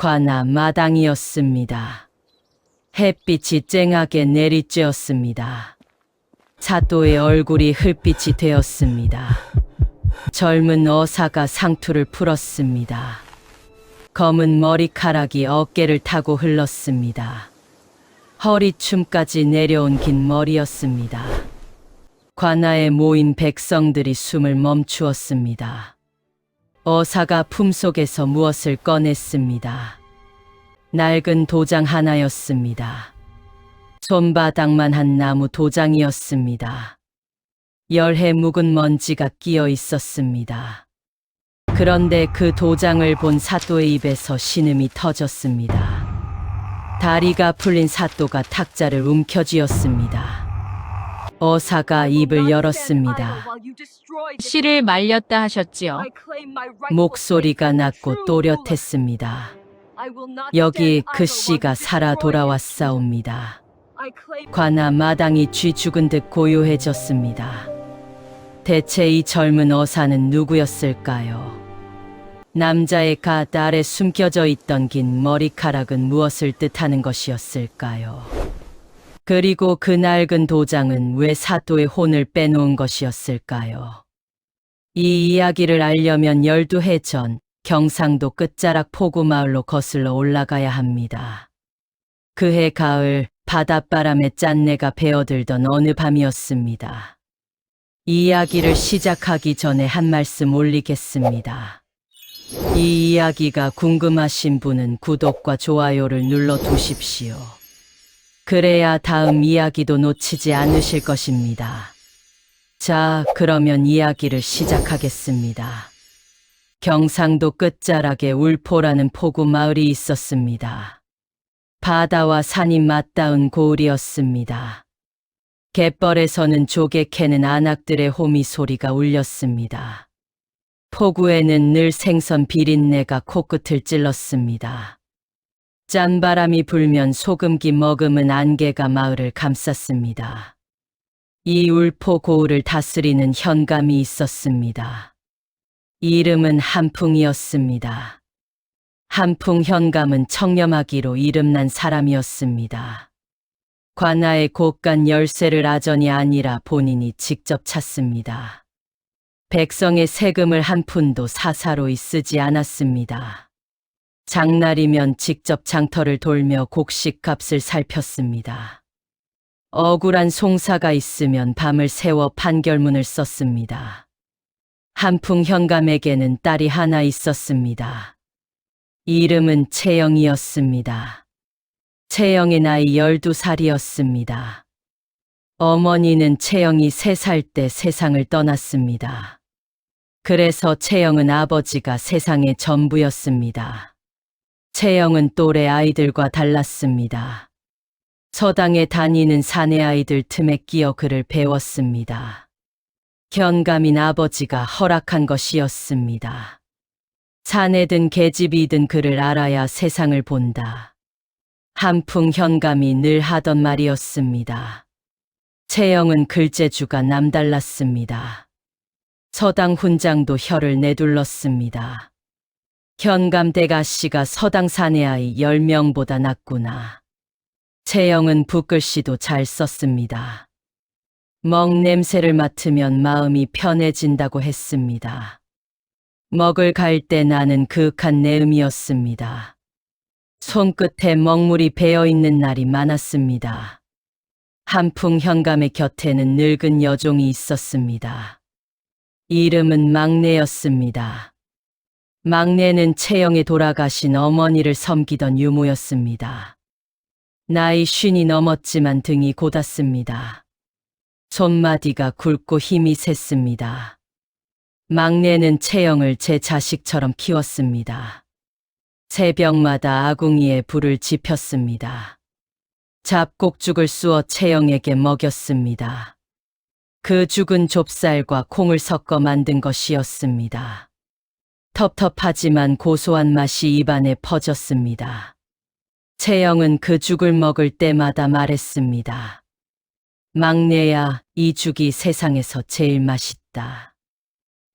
관아 마당이었습니다. 햇빛이 쨍하게 내리쬐었습니다. 사또의 얼굴이 흙빛이 되었습니다. 젊은 어사가 상투를 풀었습니다. 검은 머리카락이 어깨를 타고 흘렀습니다. 허리춤까지 내려온 긴 머리였습니다. 관아에 모인 백성들이 숨을 멈추었습니다. 어사가 품속에서 무엇을 꺼냈습니다. 낡은 도장 하나였습니다. 손바닥만한 나무 도장이었습니다. 열해 묵은 먼지가 끼어 있었습니다. 그런데 그 도장을 본 사또의 입에서 신음이 터졌습니다. 다리가 풀린 사또가 탁자를 움켜쥐었습니다. 어사가 입을 열었습니다. 씨를 말렸다 하셨지요. 목소리가 낮고 또렷했습니다. 여기 그 씨가 살아 돌아왔사옵니다. 관아 마당이 쥐 죽은 듯 고요해졌습니다. 대체 이 젊은 어사는 누구였을까요? 남자의 갓 아래 숨겨져 있던 긴 머리카락은 무엇을 뜻하는 것이었을까요? 그리고 그 낡은 도장은 왜 사또의 혼을 빼놓은 것이었을까요? 이 이야기를 알려면 12해 전 경상도 끝자락 포구마을로 거슬러 올라가야 합니다. 그해 가을 바닷바람에 짠내가 배어들던 어느 밤이었습니다. 이 이야기를 시작하기 전에 한 말씀 올리겠습니다. 이 이야기가 궁금하신 분은 구독과 좋아요를 눌러 두십시오. 그래야 다음 이야기도 놓치지 않으실 것입니다. 자, 그러면 이야기를 시작하겠습니다. 경상도 끝자락에 울포라는 포구 마을이 있었습니다. 바다와 산이 맞닿은 고을이었습니다. 갯벌에서는 조개 캐는 안악들의 호미 소리가 울렸습니다. 포구에는 늘 생선 비린내가 코끝을 찔렀습니다. 짠바람이 불면 소금기 머금은 안개가 마을을 감쌌습니다. 이 울포 고을을 다스리는 현감이 있었습니다. 이름은 한풍이었습니다. 한풍 현감은 청렴하기로 이름난 사람이었습니다. 관아의 곳간 열쇠를 아전이 아니라 본인이 직접 찾습니다. 백성의 세금을 한 푼도 사사로이 쓰지 않았습니다. 장날이면 직접 장터를 돌며 곡식값을 살폈습니다. 억울한 송사가 있으면 밤을 새워 판결문을 썼습니다. 한풍 현감에게는 딸이 하나 있었습니다. 이름은 채영이었습니다. 채영의 나이 12살이었습니다. 어머니는 채영이 3살 때 세상을 떠났습니다. 그래서 채영은 아버지가 세상의 전부였습니다. 채영은 또래 아이들과 달랐습니다. 서당에 다니는 사내 아이들 틈에 끼어 글을 배웠습니다. 현감인 아버지가 허락한 것이었습니다. 사내든 계집이든 글을 알아야 세상을 본다. 한풍 현감이 늘 하던 말이었습니다. 채영은 글재주가 남달랐습니다. 서당 훈장도 혀를 내둘렀습니다. 현감 대가씨가 서당 사내 아이 10명보다 낫구나. 채영은 붓글씨도 잘 썼습니다. 먹 냄새를 맡으면 마음이 편해진다고 했습니다. 먹을 갈 때 나는 그윽한 내음이었습니다. 손끝에 먹물이 배어있는 날이 많았습니다. 한풍 현감의 곁에는 늙은 여종이 있었습니다. 이름은 막내였습니다. 막내는 채영에 돌아가신 어머니를 섬기던 유모였습니다. 나이 50이 넘었지만 등이 고닫습니다. 손마디가 굵고 힘이 셌습니다. 막내는 채영을 제 자식처럼 키웠습니다. 새벽마다 아궁이에 불을 지폈습니다. 잡곡죽을 쑤어 채영에게 먹였습니다. 그 죽은 좁쌀과 콩을 섞어 만든 것이었습니다. 텁텁하지만 고소한 맛이 입안에 퍼졌습니다. 채영은 그 죽을 먹을 때마다 말했습니다. 막내야, 이 죽이 세상에서 제일 맛있다.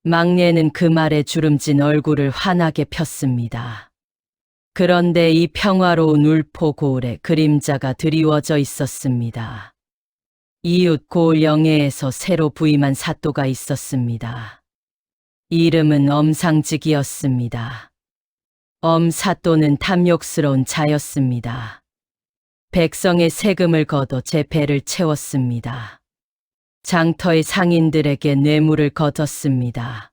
막내는 그 말에 주름진 얼굴을 환하게 폈습니다. 그런데 이 평화로운 울포 고을에 그림자가 드리워져 있었습니다. 이웃 고을 영해에서 새로 부임한 사또가 있었습니다. 이름은 엄상직이었습니다. 엄사또는 탐욕스러운 자였습니다. 백성의 세금을 걷어 제 배를 채웠습니다. 장터의 상인들에게 뇌물을 거뒀습니다.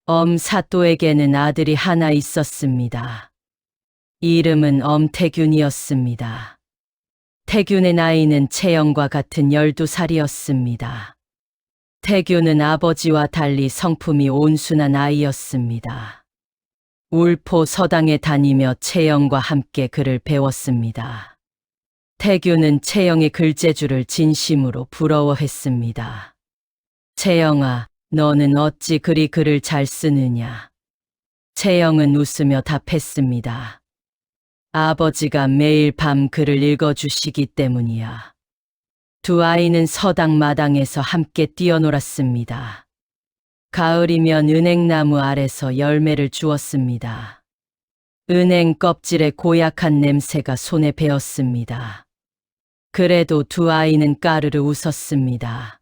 엄사또에게는 아들이 하나 있었습니다. 이름은 엄태균이었습니다. 태균의 나이는 채영과 같은 12살이었습니다. 태균은 아버지와 달리 성품이 온순한 아이였습니다. 울포 서당에 다니며 채영과 함께 글을 배웠습니다. 태균은 채영의 글재주를 진심으로 부러워했습니다. 채영아, 너는 어찌 그리 글을 잘 쓰느냐? 채영은 웃으며 답했습니다. 아버지가 매일 밤 글을 읽어주시기 때문이야. 두 아이는 서당 마당에서 함께 뛰어놀았습니다. 가을이면 은행나무 아래서 열매를 주었습니다. 은행 껍질의 고약한 냄새가 손에 배었습니다. 그래도 두 아이는 까르르 웃었습니다.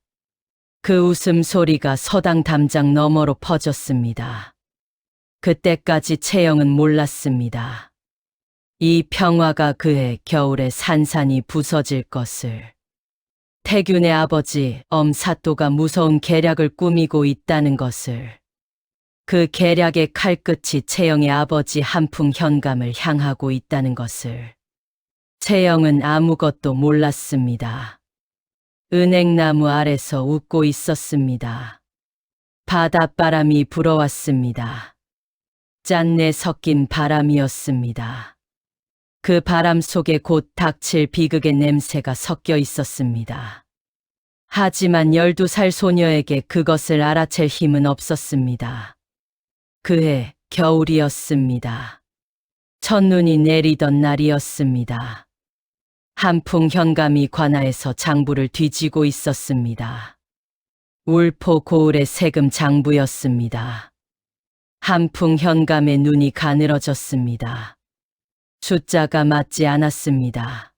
그 웃음소리가 서당 담장 너머로 퍼졌습니다. 그때까지 채영은 몰랐습니다. 이 평화가 그해 겨울에 산산이 부서질 것을. 태균의 아버지 엄사또가 무서운 계략을 꾸미고 있다는 것을. 그 계략의 칼끝이 채영의 아버지 한풍 현감을 향하고 있다는 것을. 채영은 아무것도 몰랐습니다. 은행나무 아래서 웃고 있었습니다. 바닷바람이 불어왔습니다. 짠내 섞인 바람이었습니다. 그 바람 속에 곧 닥칠 비극의 냄새가 섞여 있었습니다. 하지만 12살 소녀에게 그것을 알아챌 힘은 없었습니다. 그해 겨울이었습니다. 첫눈이 내리던 날이었습니다. 한풍 현감이 관아에서 장부를 뒤지고 있었습니다. 울포 고을의 세금 장부였습니다. 한풍 현감의 눈이 가늘어졌습니다. 숫자가 맞지 않았습니다.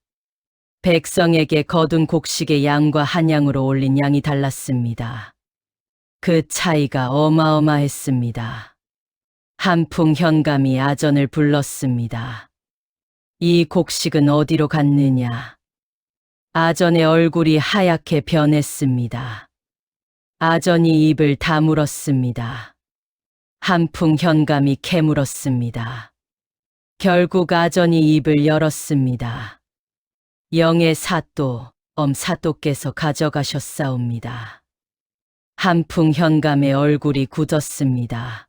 백성에게 거둔 곡식의 양과 한양으로 올린 양이 달랐습니다. 그 차이가 어마어마했습니다. 한풍 현감이 아전을 불렀습니다. 이 곡식은 어디로 갔느냐? 아전의 얼굴이 하얗게 변했습니다. 아전이 입을 다물었습니다. 한풍 현감이 캐물었습니다. 결국 아전이 입을 열었습니다. 영의 사또, 엄사또께서 가져가셨사옵니다. 한풍 현감의 얼굴이 굳었습니다.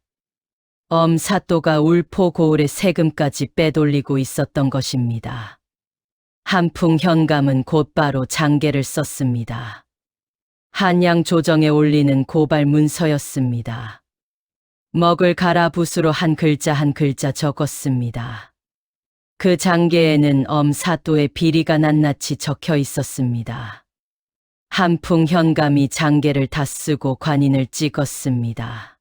엄사또가 울포 고을의 세금까지 빼돌리고 있었던 것입니다. 한풍 현감은 곧바로 장계를 썼습니다. 한양 조정에 올리는 고발 문서였습니다. 먹을 갈아 붓으로 한 글자 한 글자 적었습니다. 그 장계에는 엄사또의 비리가 낱낱이 적혀 있었습니다. 한풍 현감이 장계를 다 쓰고 관인을 찍었습니다.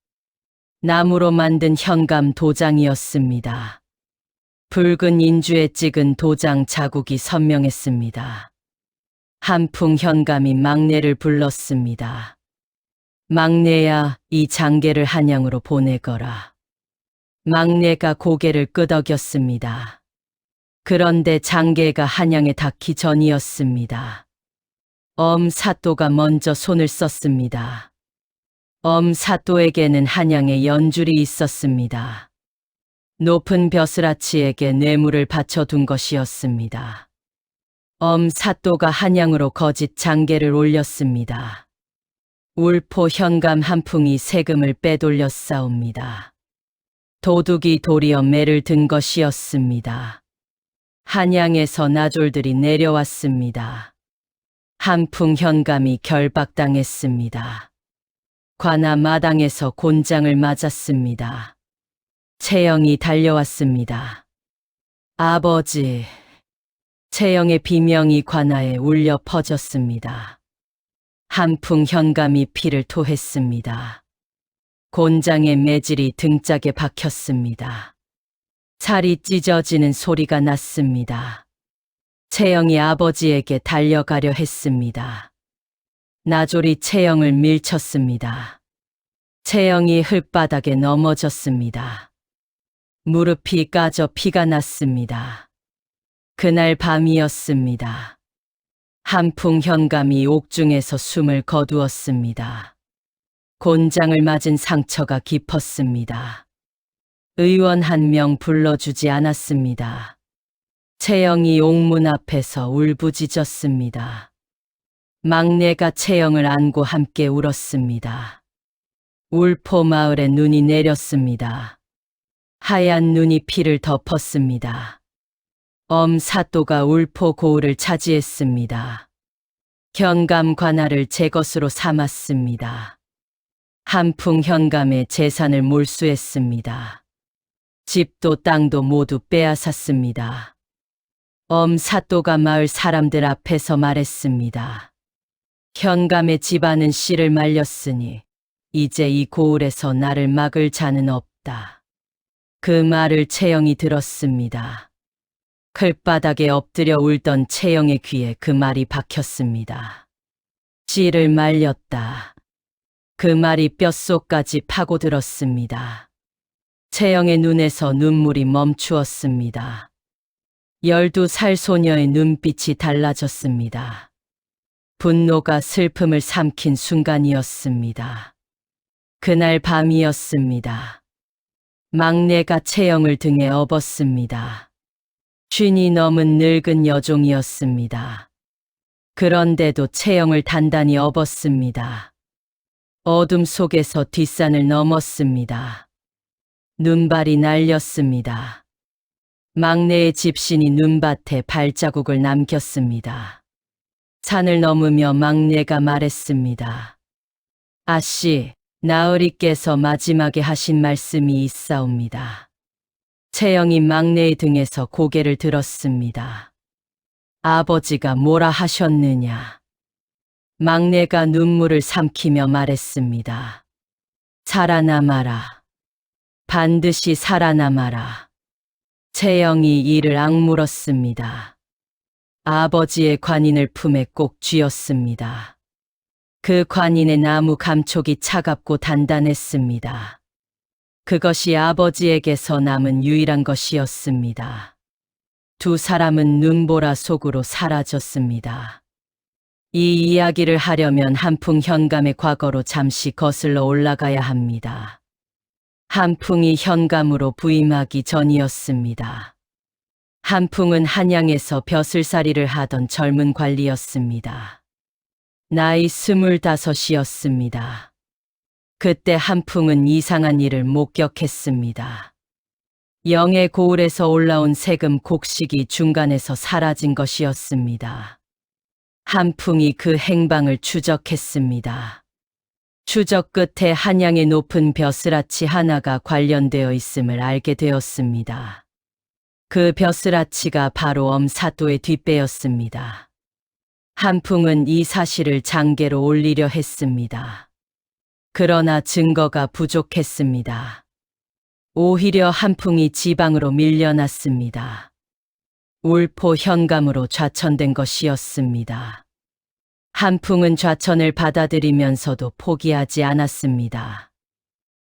나무로 만든 현감 도장이었습니다. 붉은 인주에 찍은 도장 자국이 선명했습니다. 한풍 현감이 막내를 불렀습니다. 막내야, 이 장계를 한양으로 보내거라. 막내가 고개를 끄덕였습니다. 그런데 장계가 한양에 닿기 전이었습니다. 엄사또가 먼저 손을 썼습니다. 엄사또에게는 한양에 연줄이 있었습니다. 높은 벼슬아치에게 뇌물을 바쳐둔 것이었습니다. 엄사또가 한양으로 거짓 장계를 올렸습니다. 울포 현감 한풍이 세금을 빼돌렸사옵니다. 도둑이 도리어 매를 든 것이었습니다. 한양에서 나졸들이 내려왔습니다. 한풍 현감이 결박당했습니다. 관아 마당에서 곤장을 맞았습니다. 채영이 달려왔습니다. 아버지. 채영의 비명이 관아에 울려 퍼졌습니다. 한풍 현감이 피를 토했습니다. 곤장의 매질이 등짝에 박혔습니다. 살이 찢어지는 소리가 났습니다. 채영이 아버지에게 달려가려 했습니다. 나졸이 채영을 밀쳤습니다. 채영이 흙바닥에 넘어졌습니다. 무릎이 까져 피가 났습니다. 그날 밤이었습니다. 한풍 현감이 옥중에서 숨을 거두었습니다. 곤장을 맞은 상처가 깊었습니다. 의원 한 명 불러주지 않았습니다. 채영이 옥문 앞에서 울부짖었습니다. 막내가 채영을 안고 함께 울었습니다. 울포 마을에 눈이 내렸습니다. 하얀 눈이 피를 덮었습니다. 엄사또가 울포 고을을 차지했습니다. 현감 관할을 제 것으로 삼았습니다. 한풍 현감의 재산을 몰수했습니다. 집도 땅도 모두 빼앗았습니다. 엄사또가 마을 사람들 앞에서 말했습니다. 현감의 집안은 씨를 말렸으니 이제 이 고을에서 나를 막을 자는 없다. 그 말을 채영이 들었습니다. 글바닥에 엎드려 울던 채영의 귀에 그 말이 박혔습니다. 씨를 말렸다. 그 말이 뼛속까지 파고들었습니다. 채영의 눈에서 눈물이 멈추었습니다. 12살 소녀의 눈빛이 달라졌습니다. 분노가 슬픔을 삼킨 순간이었습니다. 그날 밤이었습니다. 막내가 채영을 등에 업었습니다. 50이 넘은 늙은 여종이었습니다. 그런데도 채영을 단단히 업었습니다. 어둠 속에서 뒷산을 넘었습니다. 눈발이 날렸습니다. 막내의 집신이 눈밭에 발자국을 남겼습니다. 산을 넘으며 막내가 말했습니다. 아씨, 나으리께서 마지막에 하신 말씀이 있사옵니다. 채영이 막내의 등에서 고개를 들었습니다. 아버지가 뭐라 하셨느냐? 막내가 눈물을 삼키며 말했습니다. 살아남아라. 반드시 살아남아라. 채영이 이를 악물었습니다. 아버지의 관인을 품에 꼭 쥐었습니다. 그 관인의 나무 감촉이 차갑고 단단했습니다. 그것이 아버지에게서 남은 유일한 것이었습니다. 두 사람은 눈보라 속으로 사라졌습니다. 이 이야기를 하려면 한풍 현감의 과거로 잠시 거슬러 올라가야 합니다. 한풍이 현감으로 부임하기 전이었습니다. 한풍은 한양에서 벼슬살이를 하던 젊은 관리였습니다. 나이 25이었습니다. 그때 한풍은 이상한 일을 목격했습니다. 영의 고을에서 올라온 세금 곡식이 중간에서 사라진 것이었습니다. 한풍이 그 행방을 추적했습니다. 추적 끝에 한양의 높은 벼슬아치 하나가 관련되어 있음을 알게 되었습니다. 그 벼슬아치가 바로 엄사또의 뒷배였습니다. 한풍은 이 사실을 장계로 올리려 했습니다. 그러나 증거가 부족했습니다. 오히려 한풍이 지방으로 밀려났습니다. 울포 현감으로 좌천된 것이었습니다. 한풍은 좌천을 받아들이면서도 포기하지 않았습니다.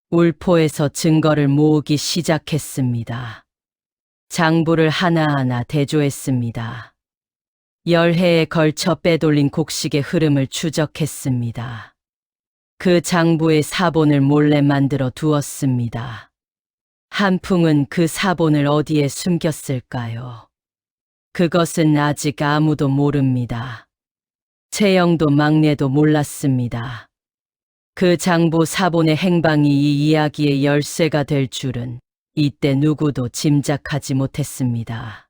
울포에서 증거를 모으기 시작했습니다. 장부를 하나하나 대조했습니다. 10회에 걸쳐 빼돌린 곡식의 흐름을 추적했습니다. 그 장부의 사본을 몰래 만들어 두었습니다. 한풍은 그 사본을 어디에 숨겼을까요? 그것은 아직 아무도 모릅니다. 채영도 막내도 몰랐습니다. 그 장부 사본의 행방이 이 이야기의 열쇠가 될 줄은 이때 누구도 짐작하지 못했습니다.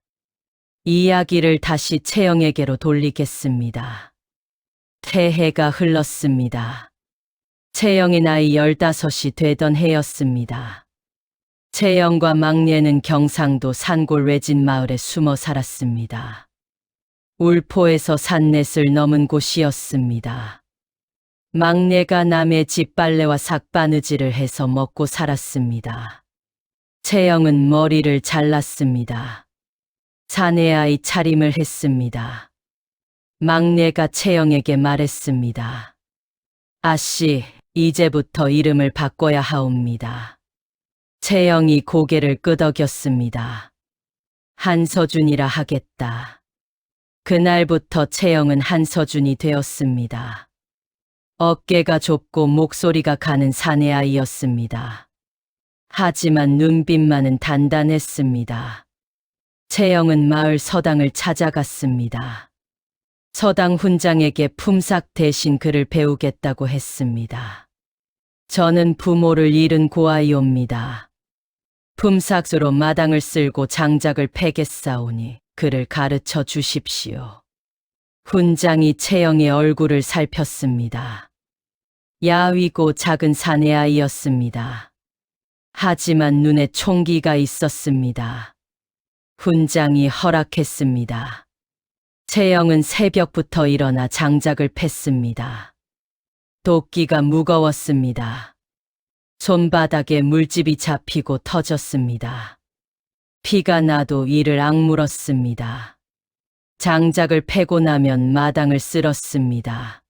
이야기를 다시 채영에게로 돌리겠습니다. 새해가 흘렀습니다. 채영의 나이 15이 되던 해였습니다. 채영과 막내는 경상도 산골 외진 마을에 숨어 살았습니다. 울포에서 산넷을 넘은 곳이었습니다. 막내가 남의 집 빨래와 삭바느질을 해서 먹고 살았습니다. 채영은 머리를 잘랐습니다. 사내 아이 차림을 했습니다. 막내가 채영에게 말했습니다. 아씨, 이제부터 이름을 바꿔야 하옵니다. 채영이 고개를 끄덕였습니다. 한서준이라 하겠다. 그날부터 채영은 한서준이 되었습니다. 어깨가 좁고 목소리가 가는 사내아이였습니다. 하지만 눈빛만은 단단했습니다. 채영은 마을 서당을 찾아갔습니다. 서당 훈장에게 품삯 대신 그를 배우겠다고 했습니다. 저는 부모를 잃은 고아이옵니다. 품삯으로 마당을 쓸고 장작을 패겠사오니 그를 가르쳐 주십시오. 훈장이 채영의 얼굴을 살폈습니다. 야위고 작은 사내아이였습니다. 하지만 눈에 총기가 있었습니다. 훈장이 허락했습니다. 채영은 새벽부터 일어나 장작을 팼습니다. 도끼가 무거웠습니다. 손바닥에 물집이 잡히고 터졌습니다. 피가 나도 이를 악물었습니다. 장작을 패고 나면 마당을 쓸었습니다.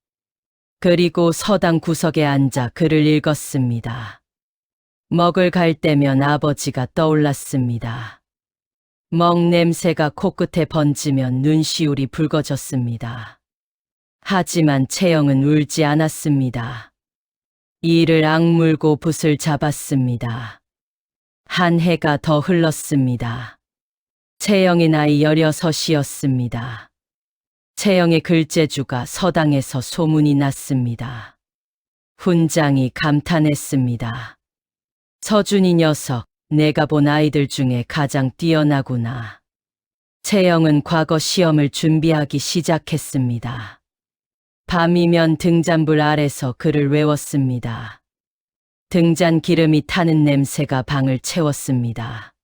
그리고 서당 구석에 앉아 글을 읽었습니다. 먹을 갈 때면 아버지가 떠올랐습니다. 먹 냄새가 코끝에 번지면 눈시울이 붉어졌습니다. 하지만 채영은 울지 않았습니다. 이를 악물고 붓을 잡았습니다. 한 해가 더 흘렀습니다. 채영의 나이 16이었습니다. 채영의 글재주가 서당에서 소문이 났습니다. 훈장이 감탄했습니다. 서준이 녀석, 내가 본 아이들 중에 가장 뛰어나구나. 채영은 과거 시험을 준비하기 시작했습니다. 밤이면 등잔불 아래서 글을 외웠습니다. 등잔 기름이 타는 냄새가 방을 채웠습니다.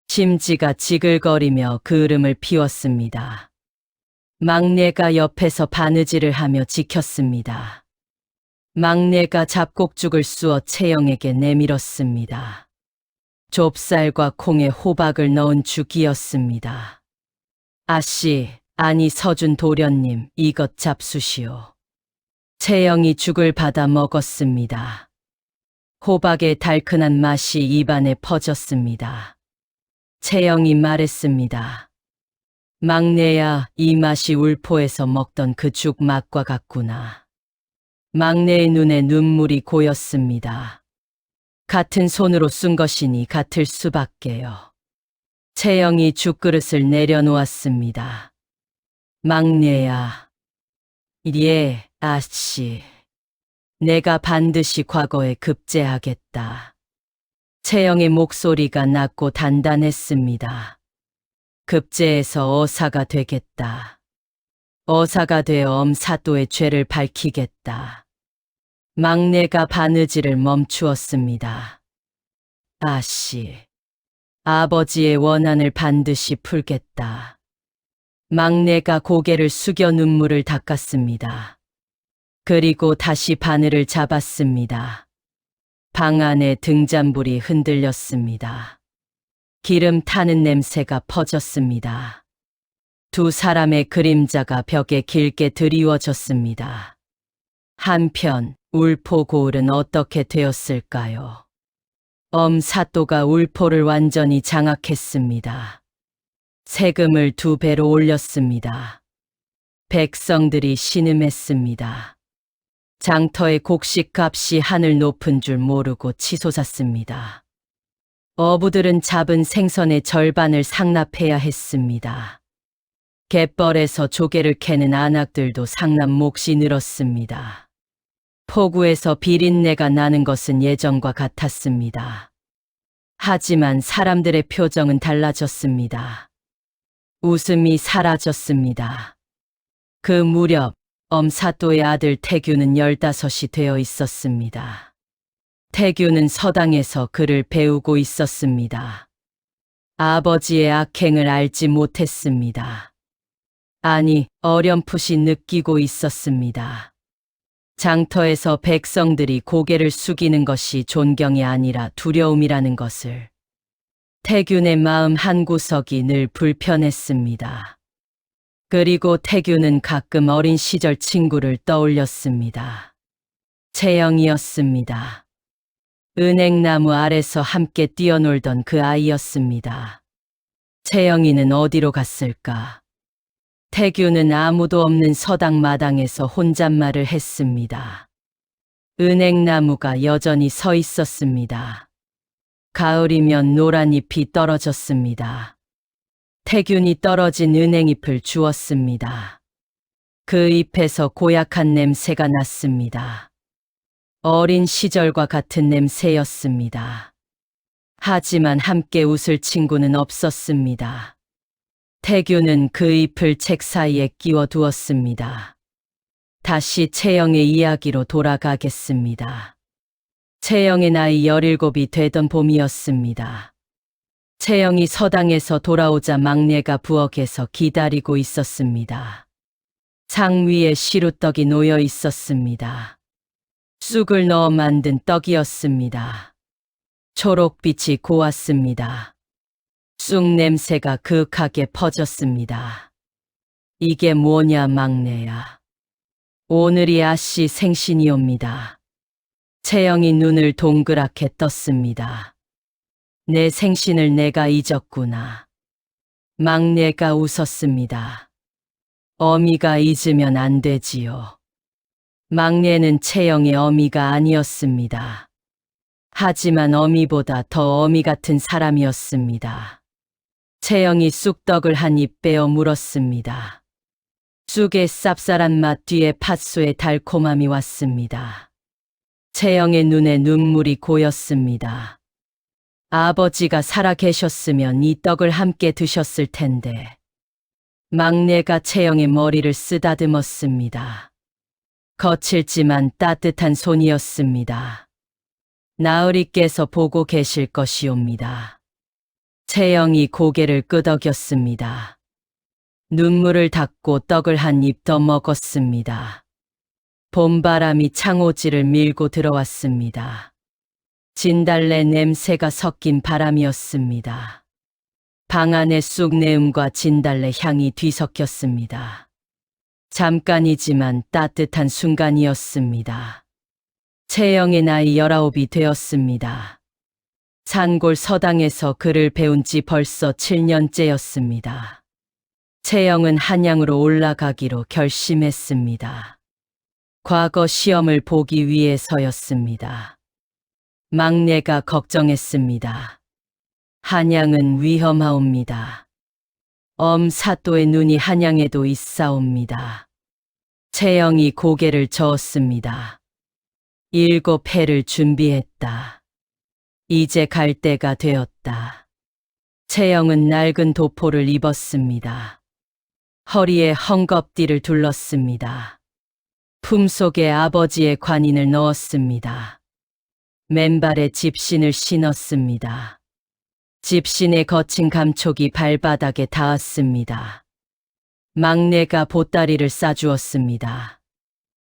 심지가 지글거리며 그을음을 피웠습니다. 막내가 옆에서 바느질을 하며 지켰습니다. 막내가 잡곡죽을 쑤어 채영에게 내밀었습니다. 좁쌀과 콩에 호박을 넣은 죽이었습니다. 아씨, 아니 서준 도련님, 이것 잡수시오. 채영이 죽을 받아 먹었습니다. 호박의 달큰한 맛이 입안에 퍼졌습니다. 채영이 말했습니다. 막내야, 이 맛이 울포에서 먹던 그 죽 맛과 같구나. 막내의 눈에 눈물이 고였습니다. 같은 손으로 쓴 것이니 같을 수밖에요. 채영이 죽그릇을 내려놓았습니다. 막내야. 예, 아씨. 내가 반드시 과거에 급제하겠다. 채영의 목소리가 낮고 단단했습니다. 급제해서 어사가 되겠다. 어사가 되어 엄사또의 죄를 밝히겠다. 막내가 바느질을 멈추었습니다. 아씨. 아버지의 원한을 반드시 풀겠다. 막내가 고개를 숙여 눈물을 닦았습니다. 그리고 다시 바늘을 잡았습니다. 방 안에 등잔불이 흔들렸습니다. 기름 타는 냄새가 퍼졌습니다. 두 사람의 그림자가 벽에 길게 드리워졌습니다. 한편 울포 고을은 어떻게 되었을까요? 엄사또가 울포를 완전히 장악했습니다. 세금을 2배로 올렸습니다. 백성들이 신음했습니다. 장터의 곡식값이 하늘 높은 줄 모르고 치솟았습니다. 어부들은 잡은 생선의 절반을 상납해야 했습니다. 갯벌에서 조개를 캐는 안악들도 상납 몫이 늘었습니다. 포구에서 비린내가 나는 것은 예전과 같았습니다. 하지만 사람들의 표정은 달라졌습니다. 웃음이 사라졌습니다. 그 무렵 엄사또의 아들 태규는 15이 되어 있었습니다. 태규는 서당에서 글을 배우고 있었습니다. 아버지의 악행을 알지 못했습니다. 아니, 어렴풋이 느끼고 있었습니다. 장터에서 백성들이 고개를 숙이는 것이 존경이 아니라 두려움이라는 것을. 태균의 마음 한구석이 늘 불편했습니다. 그리고 태균은 가끔 어린 시절 친구를 떠올렸습니다. 채영이었습니다. 은행나무 아래서 함께 뛰어놀던 그 아이였습니다. 채영이는 어디로 갔을까? 태균은 아무도 없는 서당 마당에서 혼잣말을 했습니다. 은행나무가 여전히 서 있었습니다. 가을이면 노란 잎이 떨어졌습니다. 태균이 떨어진 은행잎을 주웠습니다. 그 잎에서 고약한 냄새가 났습니다. 어린 시절과 같은 냄새였습니다. 하지만 함께 웃을 친구는 없었습니다. 태균은 그 잎을 책 사이에 끼워 두었습니다. 다시 채영의 이야기로 돌아가겠습니다. 채영의 나이 17이 되던 봄이었습니다. 채영이 서당에서 돌아오자 막내가 부엌에서 기다리고 있었습니다. 상 위에 시루떡이 놓여 있었습니다. 쑥을 넣어 만든 떡이었습니다. 초록빛이 고왔습니다. 쑥 냄새가 그윽하게 퍼졌습니다. 이게 뭐냐 막내야. 오늘이 아씨 생신이옵니다. 채영이 눈을 동그랗게 떴습니다. 내 생신을 내가 잊었구나. 막내가 웃었습니다. 어미가 잊으면 안 되지요. 막내는 채영의 어미가 아니었습니다. 하지만 어미보다 더 어미 같은 사람이었습니다. 채영이 쑥떡을 한 입 빼어 물었습니다. 쑥의 쌉쌀한 맛 뒤에 팥소의 달콤함이 왔습니다. 채영의 눈에 눈물이 고였습니다. 아버지가 살아 계셨으면 이 떡을 함께 드셨을 텐데. 막내가 채영의 머리를 쓰다듬었습니다. 거칠지만 따뜻한 손이었습니다. 나으리께서 보고 계실 것이옵니다. 채영이 고개를 끄덕였습니다. 눈물을 닦고 떡을 한 입 더 먹었습니다. 봄바람이 창호지를 밀고 들어왔습니다. 진달래 냄새가 섞인 바람이었습니다. 방 안의 쑥내음과 진달래 향이 뒤섞였습니다. 잠깐이지만 따뜻한 순간이었습니다. 채영의 나이 19이 되었습니다. 산골 서당에서 글을 배운 지 벌써 7년째였습니다. 채영은 한양으로 올라가기로 결심했습니다. 과거 시험을 보기 위해서였습니다. 막내가 걱정했습니다. 한양은 위험하옵니다. 엄사또의 눈이 한양에도 있사옵니다. 채영이 고개를 저었습니다. 7회를 준비했다. 이제 갈 때가 되었다. 채영은 낡은 도포를 입었습니다. 허리에 헝겊띠를 둘렀습니다. 품속에 아버지의 관인을 넣었습니다. 맨발에 집신을 신었습니다. 집신의 거친 감촉이 발바닥에 닿았습니다. 막내가 보따리를 싸주었습니다.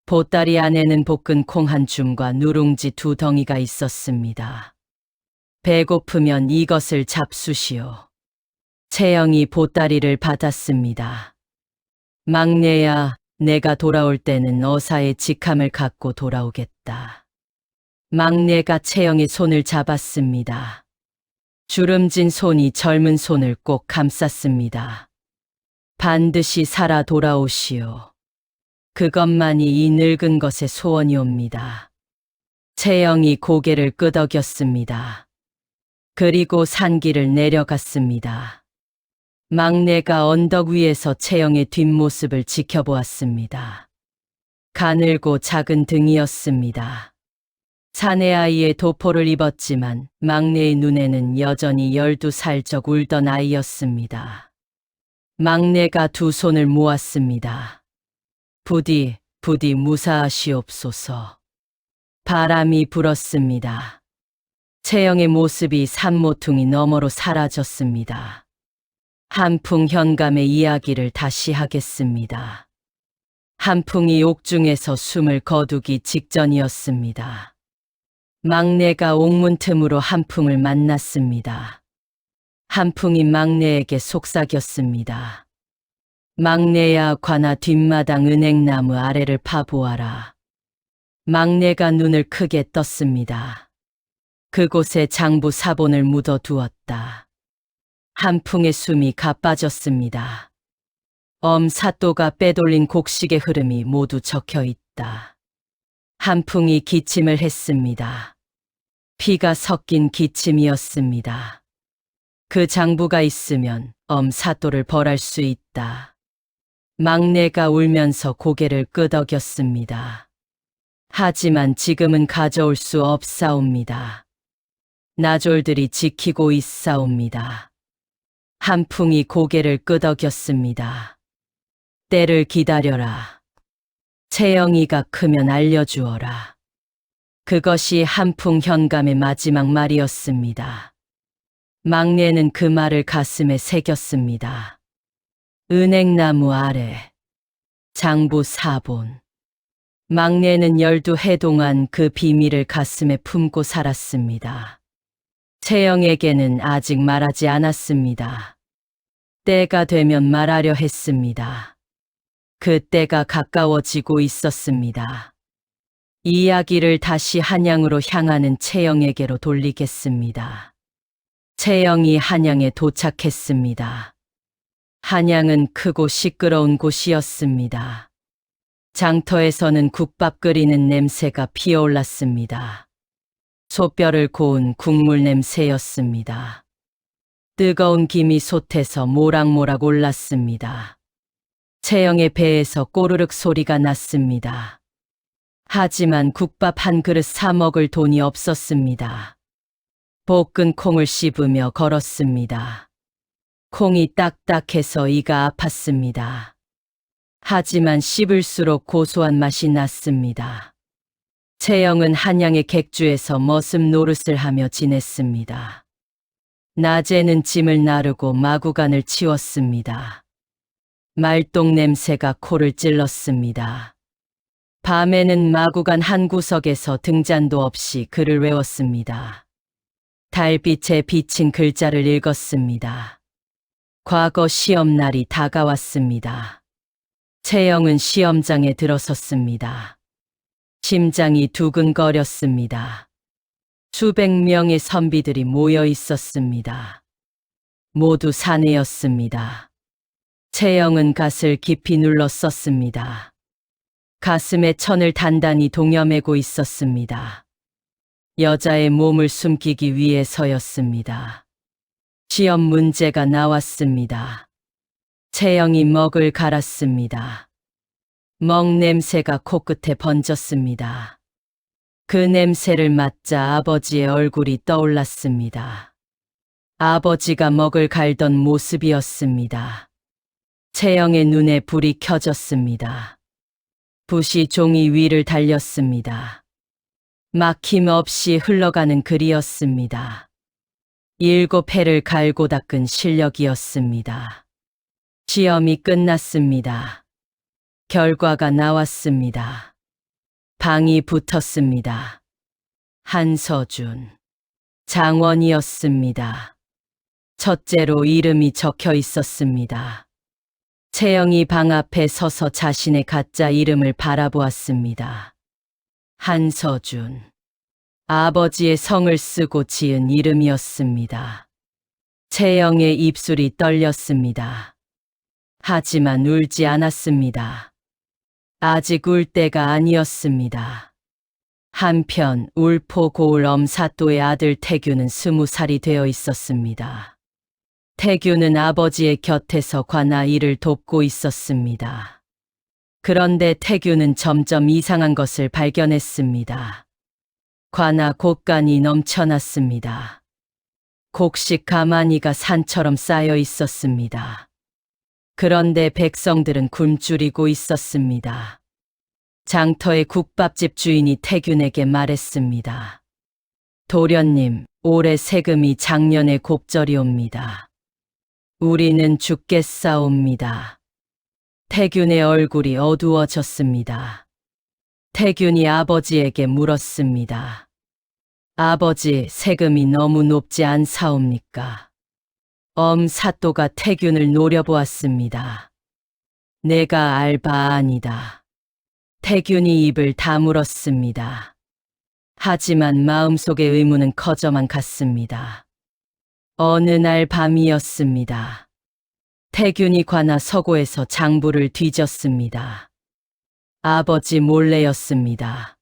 보따리 안에는 볶은 콩 한 줌과 누룽지 2덩이가 있었습니다. 배고프면 이것을 잡수시오. 채영이 보따리를 받았습니다. 막내야, 내가 돌아올 때는 어사의 직함을 갖고 돌아오겠다. 막내가 채영의 손을 잡았습니다. 주름진 손이 젊은 손을 꼭 감쌌습니다. 반드시 살아 돌아오시오. 그것만이 이 늙은 것의 소원이옵니다. 채영이 고개를 끄덕였습니다. 그리고 산길을 내려갔습니다. 막내가 언덕 위에서 채영의 뒷모습을 지켜보았습니다. 가늘고 작은 등이었습니다. 사내아이의 도포를 입었지만 막내의 눈에는 여전히 12살적 울던 아이였습니다. 막내가 두 손을 모았습니다. 부디 무사하시옵소서. 바람이 불었습니다. 채영의 모습이 산모퉁이 너머로 사라졌습니다. 한풍 현감의 이야기를 다시 하겠습니다. 한풍이 옥중에서 숨을 거두기 직전이었습니다. 막내가 옥문 틈으로 한풍을 만났습니다. 한풍이 막내에게 속삭였습니다. 막내야, 관아 뒷마당 은행나무 아래를 파보아라. 막내가 눈을 크게 떴습니다. 그곳에 장부 사본을 묻어두었다. 한풍의 숨이 가빠졌습니다. 사또가 빼돌린 곡식의 흐름이 모두 적혀 있다. 한풍이 기침을 했습니다. 피가 섞인 기침이었습니다. 그 장부가 있으면 사또를 벌할 수 있다. 막내가 울면서 고개를 끄덕였습니다. 하지만 지금은 가져올 수 없사옵니다. 나졸들이 지키고 있사옵니다. 한풍이 고개를 끄덕였습니다. 때를 기다려라. 채영이가 크면 알려주어라. 그것이 한풍 현감의 마지막 말이었습니다. 막내는 그 말을 가슴에 새겼습니다. 은행나무 아래, 장부 사본. 막내는 12해 동안 그 비밀을 가슴에 품고 살았습니다. 채영에게는 아직 말하지 않았습니다. 때가 되면 말하려 했습니다. 그 때가 가까워지고 있었습니다. 이야기를 다시 한양으로 향하는 채영에게로 돌리겠습니다. 채영이 한양에 도착했습니다. 한양은 크고 시끄러운 곳이었습니다. 장터에서는 국밥 끓이는 냄새가 피어올랐습니다. 소뼈를 고운 국물 냄새였습니다. 뜨거운 김이 솥에서 모락모락 올랐습니다. 채영의 배에서 꼬르륵 소리가 났습니다. 하지만 국밥 한 그릇 사 먹을 돈이 없었습니다. 볶은 콩을 씹으며 걸었습니다. 콩이 딱딱해서 이가 아팠습니다. 하지만 씹을수록 고소한 맛이 났습니다. 채영은 한양의 객주에서 머슴 노릇을 하며 지냈습니다. 낮에는 짐을 나르고 마구간을 치웠습니다. 말똥 냄새가 코를 찔렀습니다. 밤에는 마구간 한 구석에서 등잔도 없이 글을 외웠습니다. 달빛에 비친 글자를 읽었습니다. 과거 시험날이 다가왔습니다. 채영은 시험장에 들어섰습니다. 심장이 두근거렸습니다. 수백 명의 선비들이 모여 있었습니다. 모두 사내였습니다. 채영은 갓을 깊이 눌러 썼습니다. 가슴에 천을 단단히 동여매고 있었습니다. 여자의 몸을 숨기기 위해서였습니다. 시험 문제가 나왔습니다. 채영이 먹을 갈았습니다. 먹 냄새가 코끝에 번졌습니다. 그 냄새를 맡자 아버지의 얼굴이 떠올랐습니다. 아버지가 먹을 갈던 모습이었습니다. 채영의 눈에 불이 켜졌습니다. 붓이 종이 위를 달렸습니다. 막힘없이 흘러가는 글이었습니다. 7회를 갈고 닦은 실력이었습니다. 시험이 끝났습니다. 결과가 나왔습니다. 방이 붙었습니다. 한서준, 장원이었습니다. 첫째로 이름이 적혀 있었습니다. 채영이 방 앞에 서서 자신의 가짜 이름을 바라보았습니다. 한서준, 아버지의 성을 쓰고 지은 이름이었습니다. 채영의 입술이 떨렸습니다. 하지만 울지 않았습니다. 아직 울 때가 아니었습니다. 한편 울포 고을 엄사또의 아들 태규는 20살이 되어 있었습니다. 태규는 아버지의 곁에서 관아 일을 돕고 있었습니다. 그런데 태규는 점점 이상한 것을 발견했습니다. 관아 곳간이 넘쳐났습니다. 곡식 가마니가 산처럼 쌓여 있었습니다. 그런데 백성들은 굶주리고 있었습니다. 장터의 국밥집 주인이 태균에게 말했습니다. 도련님, 올해 세금이 작년에 곱절이옵니다. 우리는 죽겠사옵니다. 태균의 얼굴이 어두워졌습니다. 태균이 아버지에게 물었습니다. 아버지, 세금이 너무 높지 않사옵니까? 사또가 태균을 노려보았습니다. 내가 알 바 아니다. 태균이 입을 다물었습니다. 하지만 마음속의 의문은 커져만 갔습니다. 어느 날 밤이었습니다. 태균이 관아 서고에서 장부를 뒤졌습니다. 아버지 몰래였습니다.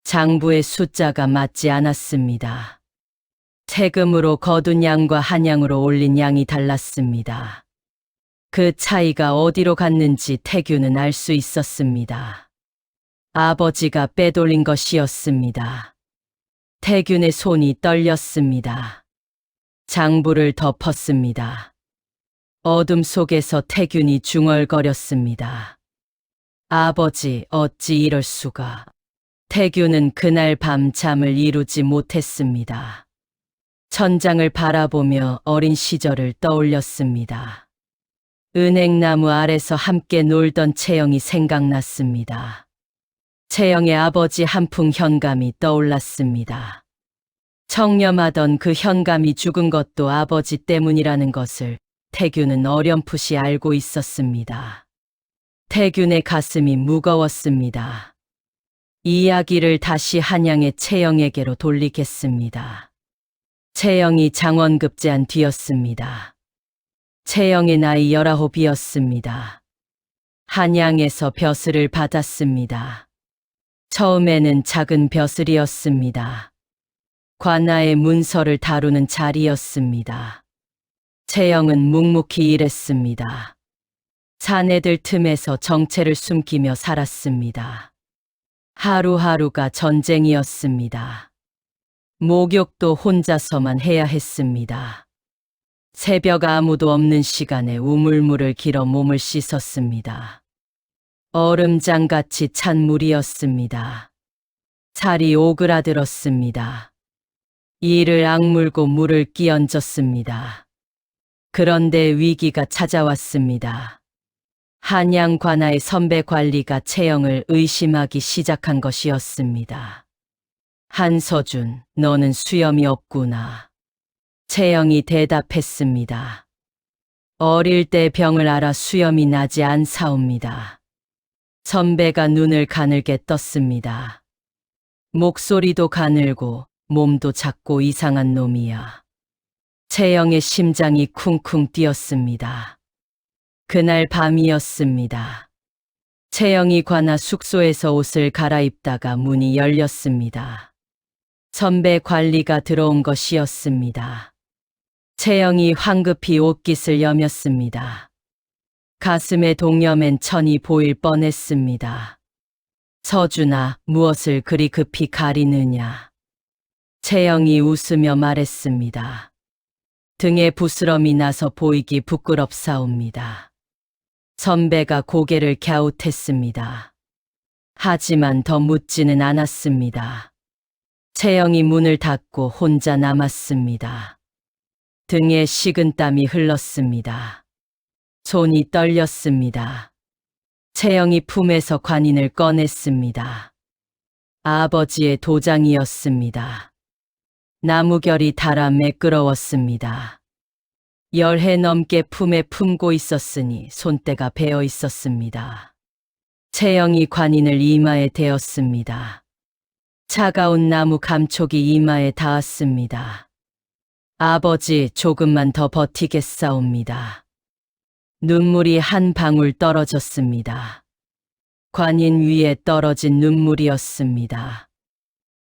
장부의 숫자가 맞지 않았습니다. 세금으로 거둔 양과 한양으로 올린 양이 달랐습니다. 그 차이가 어디로 갔는지 태균은 알 수 있었습니다. 아버지가 빼돌린 것이었습니다. 태균의 손이 떨렸습니다. 장부를 덮었습니다. 어둠 속에서 태균이 중얼거렸습니다. 아버지, 어찌 이럴 수가. 태균은 그날 밤 잠을 이루지 못했습니다. 천장을 바라보며 어린 시절을 떠올렸습니다. 은행나무 아래서 함께 놀던 채영이 생각났습니다. 채영의 아버지 한풍 현감이 떠올랐습니다. 청렴하던 그 현감이 죽은 것도 아버지 때문이라는 것을 태균은 어렴풋이 알고 있었습니다. 태균의 가슴이 무거웠습니다. 이야기를 다시 한양의 채영에게로 돌리겠습니다. 채영이 장원급제한 뒤였습니다. 채영의 나이 19이었습니다. 한양에서 벼슬을 받았습니다. 처음에는 작은 벼슬이었습니다. 관아의 문서를 다루는 자리였습니다. 채영은 묵묵히 일했습니다. 사내들 틈에서 정체를 숨기며 살았습니다. 하루하루가 전쟁이었습니다. 목욕도 혼자서만 해야 했습니다. 새벽 아무도 없는 시간에 우물물을 길어 몸을 씻었습니다. 얼음장같이 찬 물이었습니다. 살이 오그라들었습니다. 이를 악물고 물을 끼얹었습니다. 그런데 위기가 찾아왔습니다. 한양 관아의 선배 관리가 채영을 의심하기 시작한 것이었습니다. 한서준, 너는 수염이 없구나. 채영이 대답했습니다. 어릴 때 병을 앓아 수염이 나지 않사옵니다. 선배가 눈을 가늘게 떴습니다. 목소리도 가늘고 몸도 작고 이상한 놈이야. 채영의 심장이 쿵쿵 뛰었습니다. 그날 밤이었습니다. 채영이 관아 숙소에서 옷을 갈아입다가 문이 열렸습니다. 선배 관리가 들어온 것이었습니다. 채영이 황급히 옷깃을 여몄습니다. 가슴에 동여맨 천이 보일 뻔했습니다. 서준아, 무엇을 그리 급히 가리느냐. 채영이 웃으며 말했습니다. 등에 부스럼이 나서 보이기 부끄럽사옵니다. 선배가 고개를 갸웃했습니다. 하지만 더 묻지는 않았습니다. 채영이 문을 닫고 혼자 남았습니다. 등에 식은땀이 흘렀습니다. 손이 떨렸습니다. 채영이 품에서 관인을 꺼냈습니다. 아버지의 도장이었습니다. 나무결이 닳아 매끄러웠습니다. 10해 넘게 품에 품고 있었으니 손때가 베어 있었습니다. 채영이 관인을 이마에 대었습니다. 차가운 나무 감촉이 이마에 닿았습니다. 아버지, 조금만 더 버티겠사옵니다. 눈물이 한 방울 떨어졌습니다. 관인 위에 떨어진 눈물이었습니다.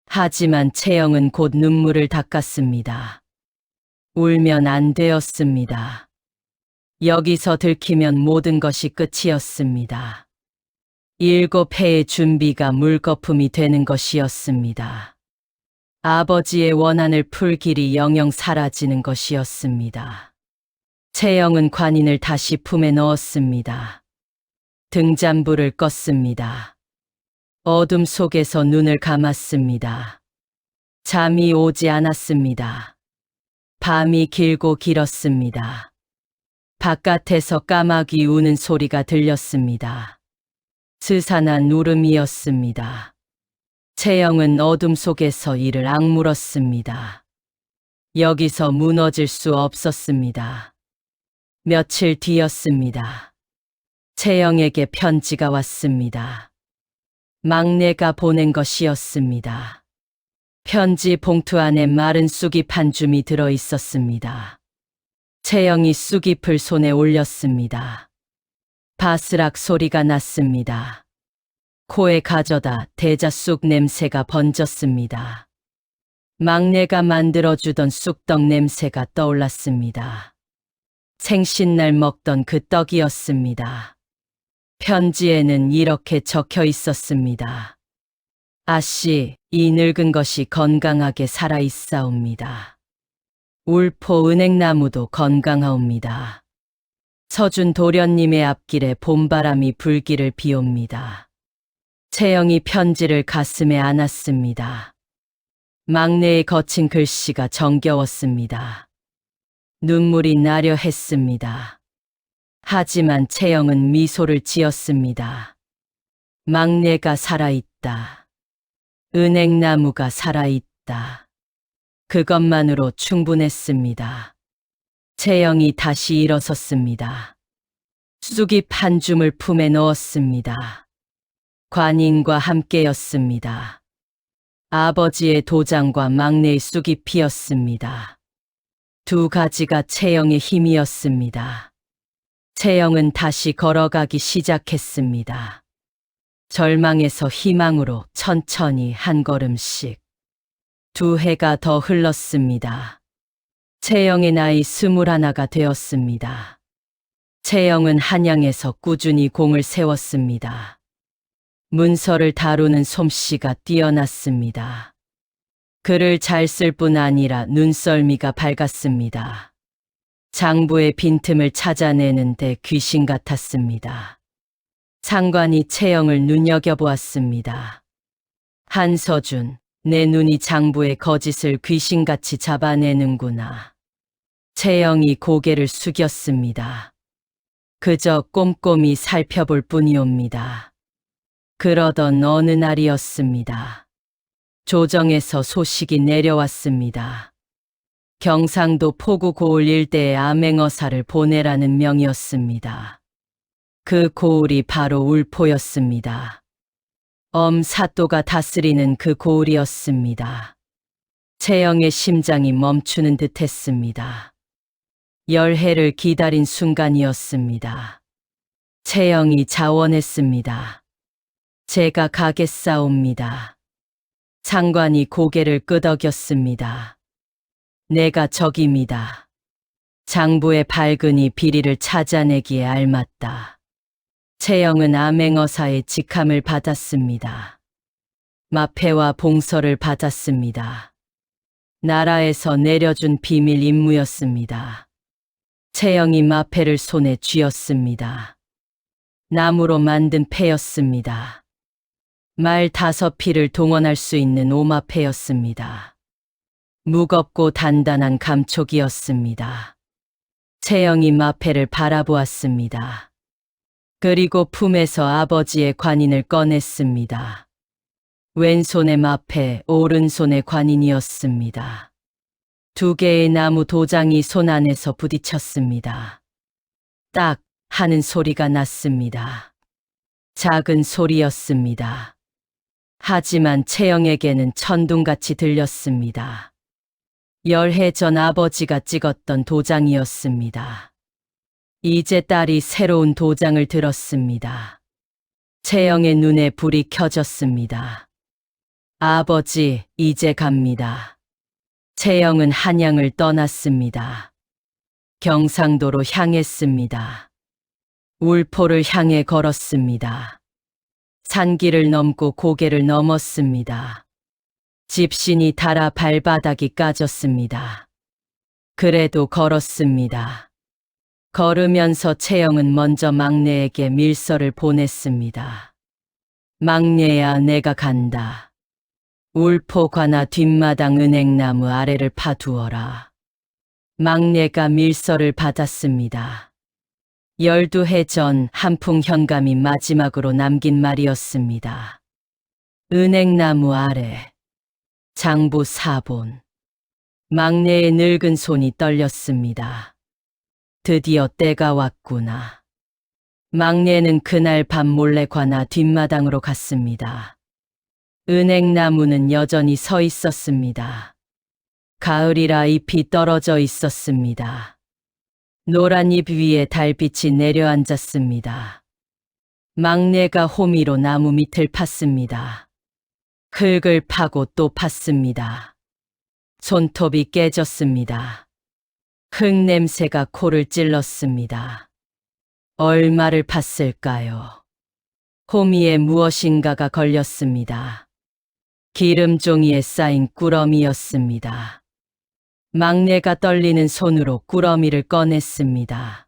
하지만 채영은 곧 눈물을 닦았습니다. 울면 안 되었습니다. 여기서 들키면 모든 것이 끝이었습니다. 7해의 준비가 물거품이 되는 것이었습니다. 아버지의 원한을 풀 길이 영영 사라지는 것이었습니다. 채영은 관인을 다시 품에 넣었습니다. 등잔불을 껐습니다. 어둠 속에서 눈을 감았습니다. 잠이 오지 않았습니다. 밤이 길고 길었습니다. 바깥에서 까마귀 우는 소리가 들렸습니다. 스산한 울음이었습니다. 채영은 어둠 속에서 이를 악물었습니다. 여기서 무너질 수 없었습니다. 며칠 뒤였습니다. 채영에게 편지가 왔습니다. 막내가 보낸 것이었습니다. 편지 봉투 안에 마른 쑥잎 한 줌이 들어 있었습니다. 채영이 쑥잎을 손에 올렸습니다. 바스락 소리가 났습니다. 코에 가져다 대자 쑥 냄새가 번졌습니다. 막내가 만들어주던 쑥떡 냄새가 떠올랐습니다. 생신날 먹던 그 떡이었습니다. 편지에는 이렇게 적혀 있었습니다. 아씨, 이 늙은 것이 건강하게 살아 있사옵니다. 울포 은행나무도 건강하옵니다. 서준 도련님의 앞길에 봄바람이 불기를 비옵니다. 채영이 편지를 가슴에 안았습니다. 막내의 거친 글씨가 정겨웠습니다. 눈물이 나려 했습니다. 하지만 채영은 미소를 지었습니다. 막내가 살아있다. 은행나무가 살아있다. 그것만으로 충분했습니다. 채영이 다시 일어섰습니다. 쑥잎 한 줌을 품에 넣었습니다. 관인과 함께였습니다. 아버지의 도장과 막내의 쑥잎이었습니다. 두 가지가 채영의 힘이었습니다. 채영은 다시 걸어가기 시작했습니다. 절망에서 희망으로 천천히 한 걸음씩. 두 해가 더 흘렀습니다. 채영의 나이 21가 되었습니다. 채영은 한양에서 꾸준히 공을 세웠습니다. 문서를 다루는 솜씨가 뛰어났습니다. 글을 잘 쓸 뿐 아니라 눈썰미가 밝았습니다. 장부의 빈틈을 찾아내는데 귀신 같았습니다. 상관이 채영을 눈여겨보았습니다. 한서준, 내 눈이 장부의 거짓을 귀신같이 잡아내는구나. 채영이 고개를 숙였습니다. 그저 꼼꼼히 살펴볼 뿐이옵니다. 그러던 어느 날이었습니다. 조정에서 소식이 내려왔습니다. 경상도 포구 고을 일대에 암행어사를 보내라는 명이었습니다. 그 고을이 바로 울포였습니다. 사또가 다스리는 그 고을이었습니다. 채영의 심장이 멈추는 듯했습니다. 열해를 기다린 순간이었습니다. 채영이 자원했습니다. 제가 가겠사옵니다. 상관이 고개를 끄덕였습니다. 내가 적입니다. 장부의 발근이 비리를 찾아내기에 알맞다. 채영은 암행어사의 직함을 받았습니다. 마패와 봉서를 받았습니다. 나라에서 내려준 비밀 임무였습니다. 채영이 마패를 손에 쥐었습니다. 나무로 만든 패였습니다. 말 5匹를 동원할 수 있는 오마패였습니다. 무겁고 단단한 감촉이었습니다. 채영이 마패를 바라보았습니다. 그리고 품에서 아버지의 관인을 꺼냈습니다. 왼손의 마패, 오른손의 관인이었습니다. 두 개의 나무 도장이 손 안에서 부딪혔습니다. 딱 하는 소리가 났습니다. 작은 소리였습니다. 하지만 채영에게는 천둥같이 들렸습니다. 열해 전 아버지가 찍었던 도장이었습니다. 이제 딸이 새로운 도장을 들었습니다. 채영의 눈에 불이 켜졌습니다. 아버지, 이제 갑니다. 채영은 한양을 떠났습니다. 경상도로 향했습니다. 울포를 향해 걸었습니다. 산길을 넘고 고개를 넘었습니다. 집신이 닳아 발바닥이 까졌습니다. 그래도 걸었습니다. 걸으면서 채영은 먼저 막내에게 밀서를 보냈습니다. 막내야, 내가 간다. 울포 관아 뒷마당 은행나무 아래를 파두어라. 막내가 밀서를 받았습니다. 12해 전 한풍 현감이 마지막으로 남긴 말이었습니다. 은행나무 아래. 장부 4본. 막내의 늙은 손이 떨렸습니다. 드디어 때가 왔구나. 막내는 그날 밤 몰래 관아 뒷마당으로 갔습니다. 은행나무는 여전히 서 있었습니다. 가을이라 잎이 떨어져 있었습니다. 노란 잎 위에 달빛이 내려앉았습니다. 막내가 호미로 나무 밑을 팠습니다. 흙을 파고 또 팠습니다. 손톱이 깨졌습니다. 흙 냄새가 코를 찔렀습니다. 얼마를 팠을까요? 호미에 무엇인가가 걸렸습니다. 기름종이에 쌓인 꾸러미였습니다. 막내가 떨리는 손으로 꾸러미를 꺼냈습니다.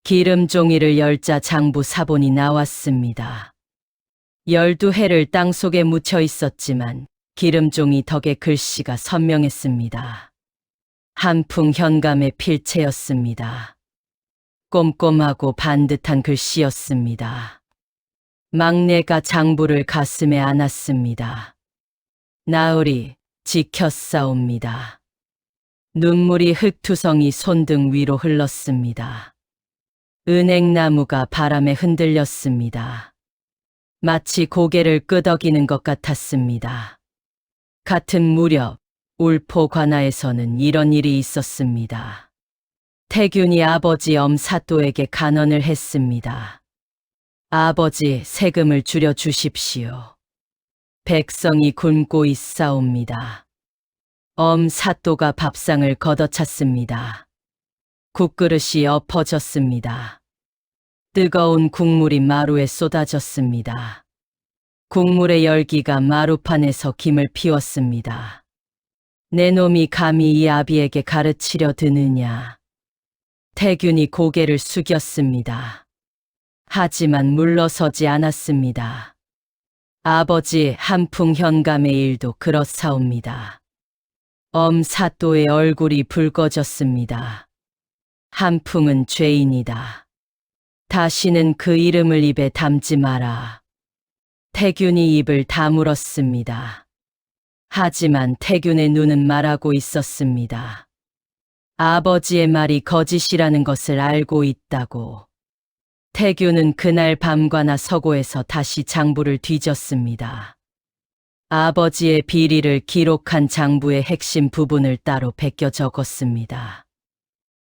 기름종이를 열자 장부 사본이 나왔습니다. 12해를 땅속에 묻혀 있었지만 기름종이 덕에 글씨가 선명했습니다. 한풍 현감의 필체였습니다. 꼼꼼하고 반듯한 글씨였습니다. 막내가 장부를 가슴에 안았습니다. 나으리 지켰사옵니다. 눈물이 흙투성이 손등 위로 흘렀습니다. 은행나무가 바람에 흔들렸습니다. 마치 고개를 끄덕이는 것 같았습니다. 같은 무렵 울포 관아에서는 이런 일이 있었습니다. 태균이 아버지 엄사또에게 간언을 했습니다. 아버지, 세금을 줄여 주십시오. 백성이 굶고 있사옵니다. 엄사또가 밥상을 걷어찼습니다. 국그릇이 엎어졌습니다. 뜨거운 국물이 마루에 쏟아졌습니다. 국물의 열기가 마루판에서 김을 피웠습니다. 내 놈이 감히 이 아비에게 가르치려 드느냐. 태균이 고개를 숙였습니다. 하지만 물러서지 않았습니다. 아버지, 한풍 현감의 일도 그렇사옵니다. 엄사또의 얼굴이 붉어졌습니다. 한풍은 죄인이다. 다시는 그 이름을 입에 담지 마라. 태균이 입을 다물었습니다. 하지만 태균의 눈은 말하고 있었습니다. 아버지의 말이 거짓이라는 것을 알고 있다고. 태균은 그날 밤과나 서고에서 다시 장부를 뒤졌습니다. 아버지의 비리를 기록한 장부의 핵심 부분을 따로 베껴 적었습니다.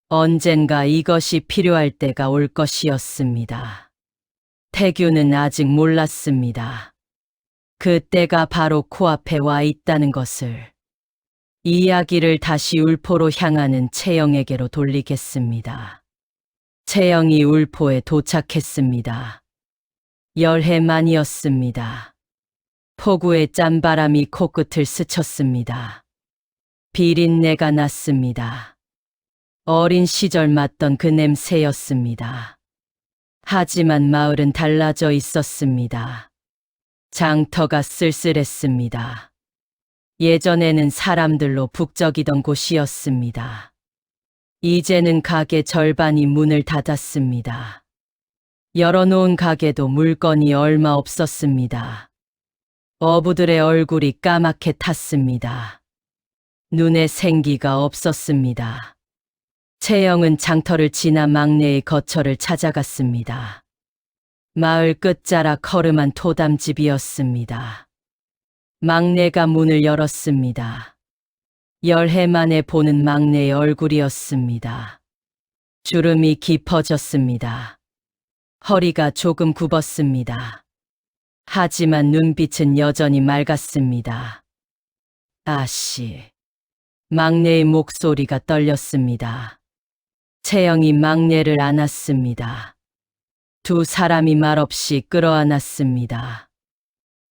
언젠가 이것이 필요할 때가 올 것이었습니다. 태균은 아직 몰랐습니다. 그 때가 바로 코앞에 와 있다는 것을. 이야기를 다시 울포로 향하는 채영에게로 돌리겠습니다. 채영이 울포에 도착했습니다. 열해 만이었습니다. 폭우의 짠바람이 코끝을 스쳤습니다. 비린내가 났습니다. 어린 시절 맡던 그 냄새였습니다. 하지만 마을은 달라져 있었습니다. 장터가 쓸쓸했습니다. 예전에는 사람들로 북적이던 곳이었습니다. 이제는 가게 절반이 문을 닫았습니다. 열어놓은 가게도 물건이 얼마 없었습니다. 어부들의 얼굴이 까맣게 탔습니다. 눈에 생기가 없었습니다. 채영은 장터를 지나 막내의 거처를 찾아갔습니다. 마을 끝자락 허름한 토담집이었습니다. 막내가 문을 열었습니다. 열해 만에 보는 막내의 얼굴이었습니다. 주름이 깊어졌습니다. 허리가 조금 굽었습니다. 하지만 눈빛은 여전히 맑았습니다. 아씨. 막내의 목소리가 떨렸습니다. 채영이 막내를 안았습니다. 두 사람이 말없이 끌어안았습니다.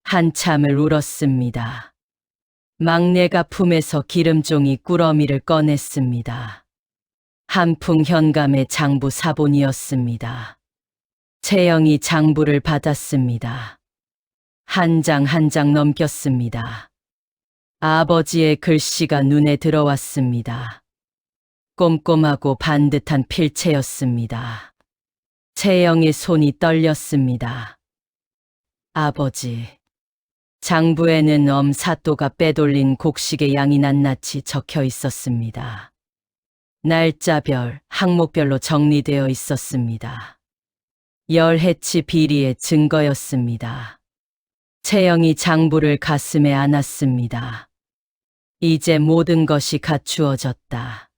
한참을 울었습니다. 막내가 품에서 기름종이 꾸러미를 꺼냈습니다. 한풍 현감의 장부 사본이었습니다. 채영이 장부를 받았습니다. 한 장 한 장 넘겼습니다. 아버지의 글씨가 눈에 들어왔습니다. 꼼꼼하고 반듯한 필체였습니다. 채영의 손이 떨렸습니다. 아버지, 장부에는 엄사또가 빼돌린 곡식의 양이 낱낱이 적혀 있었습니다. 날짜별, 항목별로 정리되어 있었습니다. 열해치 비리의 증거였습니다. 채영이 장부를 가슴에 안았습니다. 이제 모든 것이 갖추어졌다.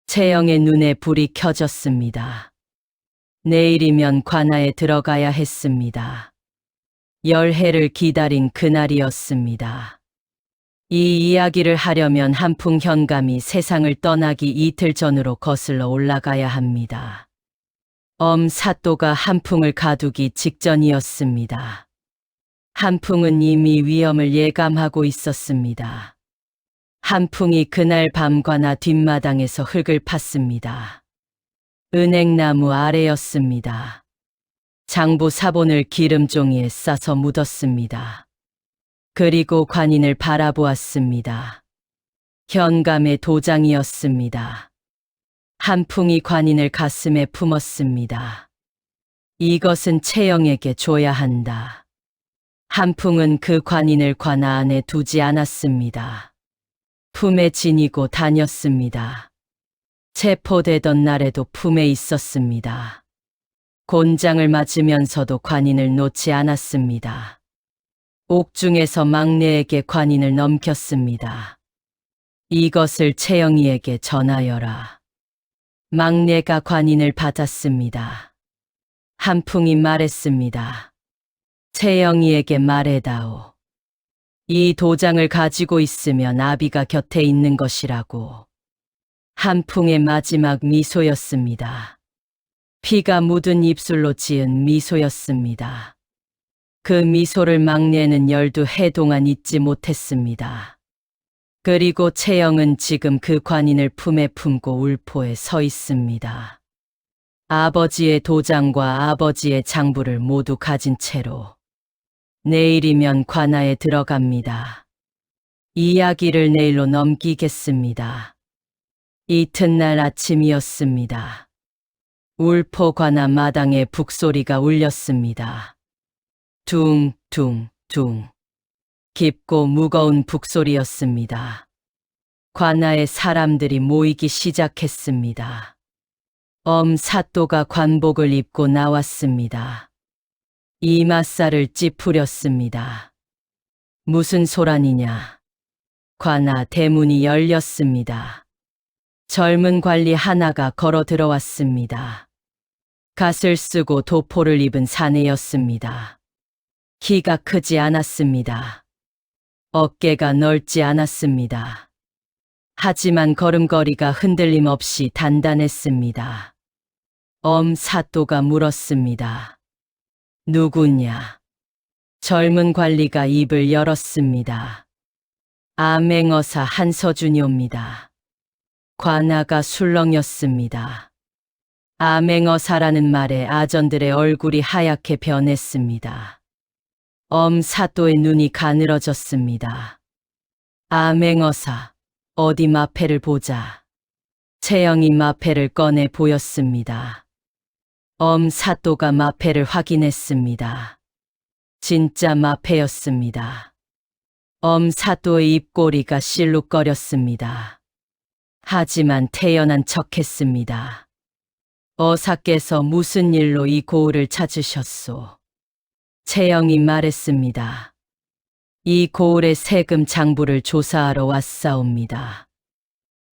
채영의 눈에 불이 켜졌습니다. 내일이면 관아에 들어가야 했습니다. 열해를 기다린 그날이었습니다. 이 이야기를 하려면 한풍 현감이 세상을 떠나기 이틀 전으로 거슬러 올라가야 합니다. 엄사또가 한풍을 가두기 직전이었습니다. 한풍은 이미 위험을 예감하고 있었습니다. 한풍이 그날 밤 관아 뒷마당에서 흙을 팠습니다. 은행나무 아래였습니다. 장부 사본을 기름종이에 싸서 묻었습니다. 그리고 관인을 바라보았습니다. 현감의 도장이었습니다. 한풍이 관인을 가슴에 품었습니다. 이것은 채영에게 줘야 한다. 한풍은 그 관인을 관아 안에 두지 않았습니다. 품에 지니고 다녔습니다. 체포되던 날에도 품에 있었습니다. 곤장을 맞으면서도 관인을 놓지 않았습니다. 옥중에서 막내에게 관인을 넘겼습니다. 이것을 채영이에게 전하여라. 막내가 관인을 받았습니다. 한풍이 말했습니다. 채영이에게 말해다오. 이 도장을 가지고 있으면 아비가 곁에 있는 것이라고. 한풍의 마지막 미소였습니다. 피가 묻은 입술로 지은 미소였습니다. 그 미소를 막내는 12해 동안 잊지 못했습니다. 그리고 채영은 지금 그 관인을 품에 품고 울포에 서 있습니다. 아버지의 도장과 아버지의 장부를 모두 가진 채로 내일이면 관아에 들어갑니다. 이야기를 내일로 넘기겠습니다. 이튿날 아침이었습니다. 울포 관아 마당에 북소리가 울렸습니다. 둥둥둥. 깊고 무거운 북소리였습니다. 관아에 사람들이 모이기 시작했습니다. 엄사또가 관복을 입고 나왔습니다. 이맛살을 찌푸렸습니다. 무슨 소란이냐. 관아 대문이 열렸습니다. 젊은 관리 하나가 걸어 들어왔습니다. 갓을 쓰고 도포를 입은 사내였습니다. 키가 크지 않았습니다. 어깨가 넓지 않았습니다. 하지만 걸음걸이가 흔들림 없이 단단했습니다. 엄사또가 물었습니다. 누구냐? 젊은 관리가 입을 열었습니다. 암행어사 한서준이옵니다. 관아가 술렁였습니다. 암행어사라는 말에 아전들의 얼굴이 하얗게 변했습니다. 엄사또의 눈이 가늘어졌습니다. 암행어사, 어디 마패를 보자. 채영이 마패를 꺼내 보였습니다. 엄사또가 마패를 확인했습니다. 진짜 마패였습니다. 엄사또의 입꼬리가 실룩거렸습니다. 하지만 태연한 척했습니다. 어사께서 무슨 일로 이 고을을 찾으셨소? 채영이 말했습니다. 이 고을의 세금 장부를 조사하러 왔사옵니다.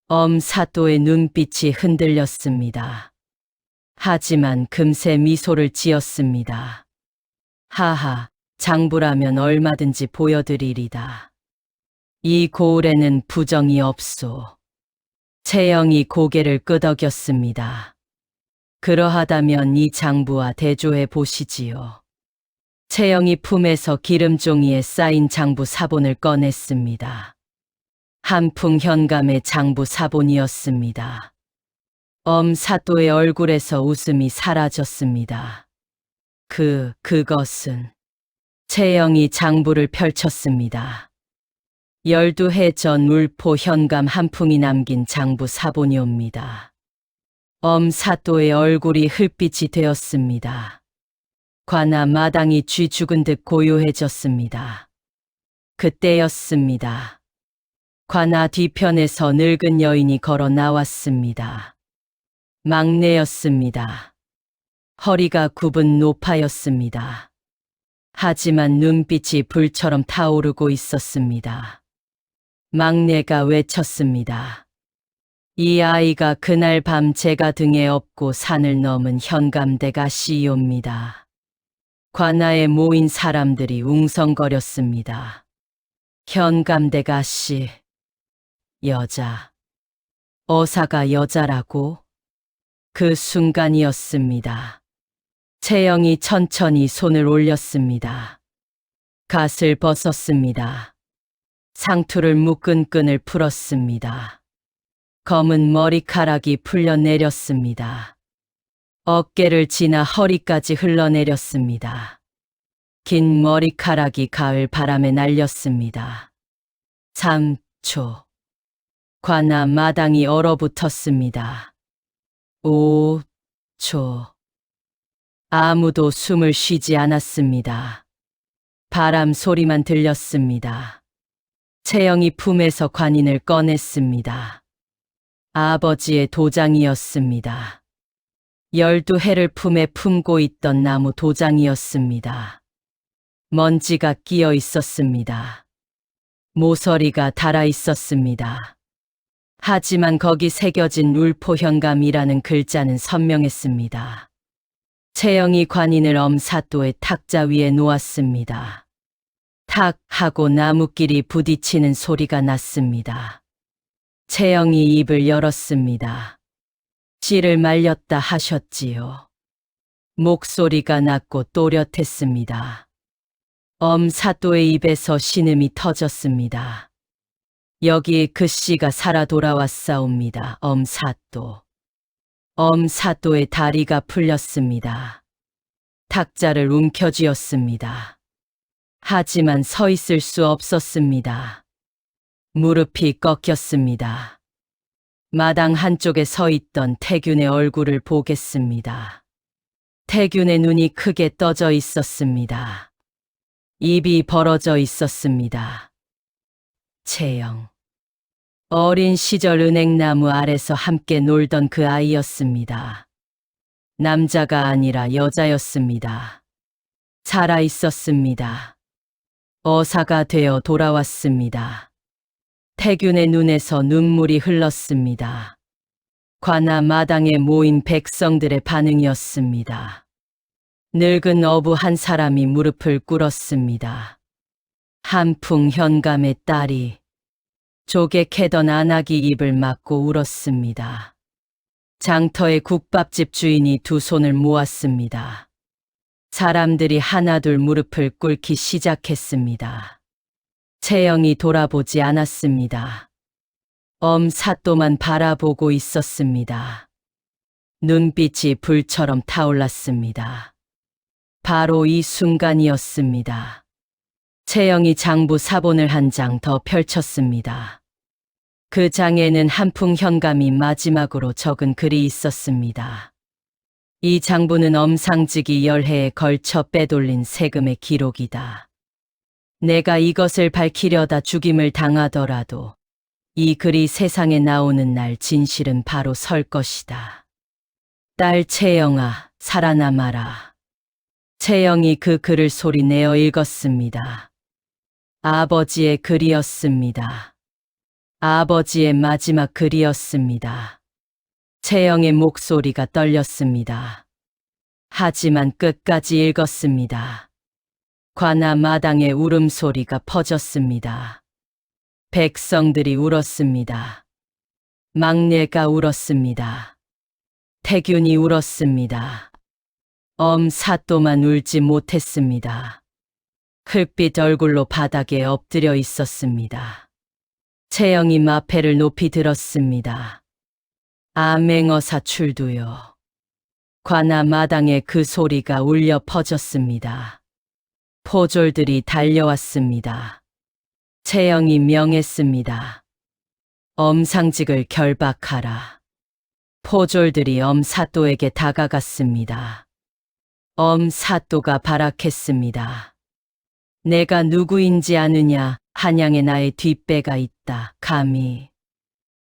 엄사또의 눈빛이 흔들렸습니다. 하지만 금세 미소를 지었습니다. 하하, 장부라면 얼마든지 보여드리리다. 이 고을에는 부정이 없소. 채영이 고개를 끄덕였습니다. 그러하다면 이 장부와 대조해 보시지요. 채영이 품에서 기름종이에 쌓인 장부 사본을 꺼냈습니다. 한풍 현감의 장부 사본이었습니다. 엄사또의 얼굴에서 웃음이 사라졌습니다. 그것은 채영이 장부를 펼쳤습니다. 12해 전 울포 현감 한풍이 남긴 장부 사본이옵니다. 엄사또의 얼굴이 흙빛이 되었습니다. 관아 마당이 쥐 죽은 듯 고요해졌습니다. 그때였습니다. 관아 뒤편에서 늙은 여인이 걸어 나왔습니다. 막내였습니다. 허리가 굽은 노파였습니다. 하지만 눈빛이 불처럼 타오르고 있었습니다. 막내가 외쳤습니다. 이 아이가 그날 밤 제가 등에 업고 산을 넘은 현감대가 씨옵니다. 관아에 모인 사람들이 웅성거렸습니다. 현감대가 씨. 여자. 어사가 여자라고? 그 순간이었습니다. 채영이 천천히 손을 올렸습니다. 갓을 벗었습니다. 상투를 묶은 끈을 풀었습니다. 검은 머리카락이 풀려내렸습니다. 어깨를 지나 허리까지 흘러내렸습니다. 긴 머리카락이 가을 바람에 날렸습니다. 3초. 관아 마당이 얼어붙었습니다. 5초. 아무도 숨을 쉬지 않았습니다. 바람 소리만 들렸습니다. 채영이 품에서 관인을 꺼냈습니다. 아버지의 도장이었습니다. 12해를 품에 품고 있던 나무 도장이었습니다. 먼지가 끼어 있었습니다. 모서리가 닳아 있었습니다. 하지만 거기 새겨진 울포현감이라는 글자는 선명했습니다. 채영이 관인을 엄사또의 탁자 위에 놓았습니다. 탁 하고 나무끼리 부딪히는 소리가 났습니다. 채영이 입을 열었습니다. 씨를 말렸다 하셨지요. 목소리가 낮고 또렷했습니다. 엄사또의 입에서 신음이 터졌습니다. 여기 그 씨가 살아 돌아왔사옵니다. 엄사또. 엄사또의 다리가 풀렸습니다. 탁자를 움켜쥐었습니다. 하지만 서 있을 수 없었습니다. 무릎이 꺾였습니다. 마당 한쪽에 서 있던 태균의 얼굴을 보겠습니다. 태균의 눈이 크게 떠져 있었습니다. 입이 벌어져 있었습니다. 채영. 어린 시절 은행나무 아래서 함께 놀던 그 아이였습니다. 남자가 아니라 여자였습니다. 살아 있었습니다. 어사가 되어 돌아왔습니다. 태균의 눈에서 눈물이 흘렀습니다. 관아 마당에 모인 백성들의 반응이었습니다. 늙은 어부 한 사람이 무릎을 꿇었습니다. 한풍 현감의 딸이 조개 캐던 안악이 입을 막고 울었습니다. 장터의 국밥집 주인이 두 손을 모았습니다. 사람들이 하나둘 무릎을 꿇기 시작했습니다. 채영이 돌아보지 않았습니다. 엄사또만 바라보고 있었습니다. 눈빛이 불처럼 타올랐습니다. 바로 이 순간이었습니다. 채영이 장부 사본을 한 장 더 펼쳤습니다. 그 장에는 한풍 현감이 마지막으로 적은 글이 있었습니다. 이 장부는 엄상직이 10해에 걸쳐 빼돌린 세금의 기록이다. 내가 이것을 밝히려다 죽임을 당하더라도 이 글이 세상에 나오는 날 진실은 바로 설 것이다. 딸 채영아, 살아남아라. 채영이 그 글을 소리내어 읽었습니다. 아버지의 글이었습니다. 아버지의 마지막 글이었습니다. 채영의 목소리가 떨렸습니다. 하지만 끝까지 읽었습니다. 관아 마당에 울음소리가 퍼졌습니다. 백성들이 울었습니다. 막내가 울었습니다. 태균이 울었습니다. 엄사또만 울지 못했습니다. 흙빛 얼굴로 바닥에 엎드려 있었습니다. 채영이 마패를 높이 들었습니다. 아맹어사 출두요. 관아 마당에 그 소리가 울려 퍼졌습니다. 포졸들이 달려왔습니다. 채영이 명했습니다. 엄상직을 결박하라. 포졸들이 엄사또에게 다가갔습니다. 엄사또가 발악했습니다. 내가 누구인지 아느냐? 한양에 나의 뒷배가 있다. 감히.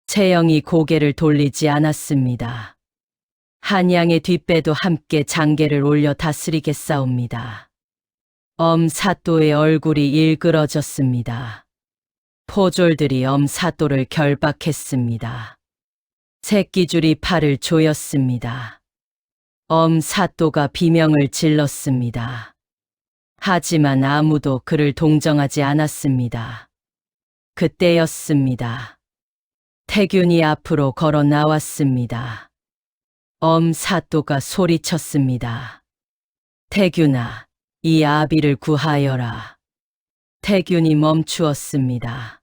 채영이 고개를 돌리지 않았습니다. 한양의 뒷배도 함께 장계를 올려 다스리겠사옵니다. 엄사또의 얼굴이 일그러졌습니다. 포졸들이 엄사또를 결박했습니다. 새끼줄이 팔을 조였습니다. 엄사또가 비명을 질렀습니다. 하지만 아무도 그를 동정하지 않았습니다. 그때였습니다. 태균이 앞으로 걸어 나왔습니다. 엄사또가 소리쳤습니다. 태균아, 이 아비를 구하여라. 태균이 멈추었습니다.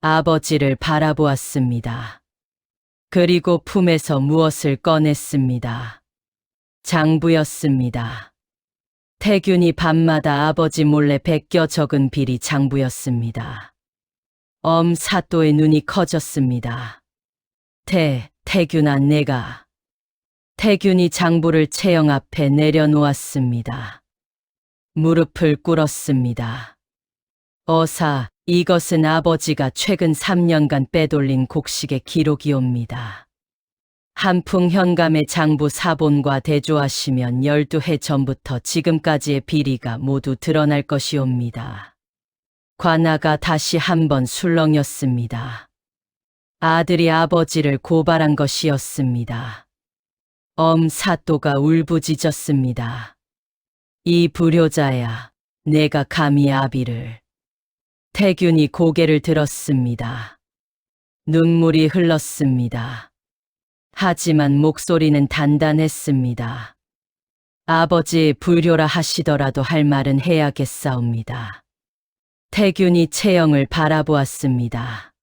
아버지를 바라보았습니다. 그리고 품에서 무엇을 꺼냈습니다. 장부였습니다. 태균이 밤마다 아버지 몰래 베껴 적은 빌이 장부였습니다. 엄사또의 눈이 커졌습니다. 태균아, 내가. 태균이 장부를 채영 앞에 내려놓았습니다. 무릎을 꿇었습니다. 어사, 이것은 아버지가 최근 3년간 빼돌린 곡식의 기록이옵니다. 한풍 현감의 장부 사본과 대조하시면 12해 전부터 지금까지의 비리가 모두 드러날 것이옵니다. 관아가 다시 한번 술렁였습니다. 아들이 아버지를 고발한 것이었습니다. 엄사또가 울부짖었습니다. 이 불효자야, 내가 감히 아비를. 태균이 고개를 들었습니다. 눈물이 흘렀습니다. 하지만 목소리는 단단했습니다. 아버지 불효라 하시더라도 할 말은 해야겠사옵니다. 태균이 채영을 바라보았습니다.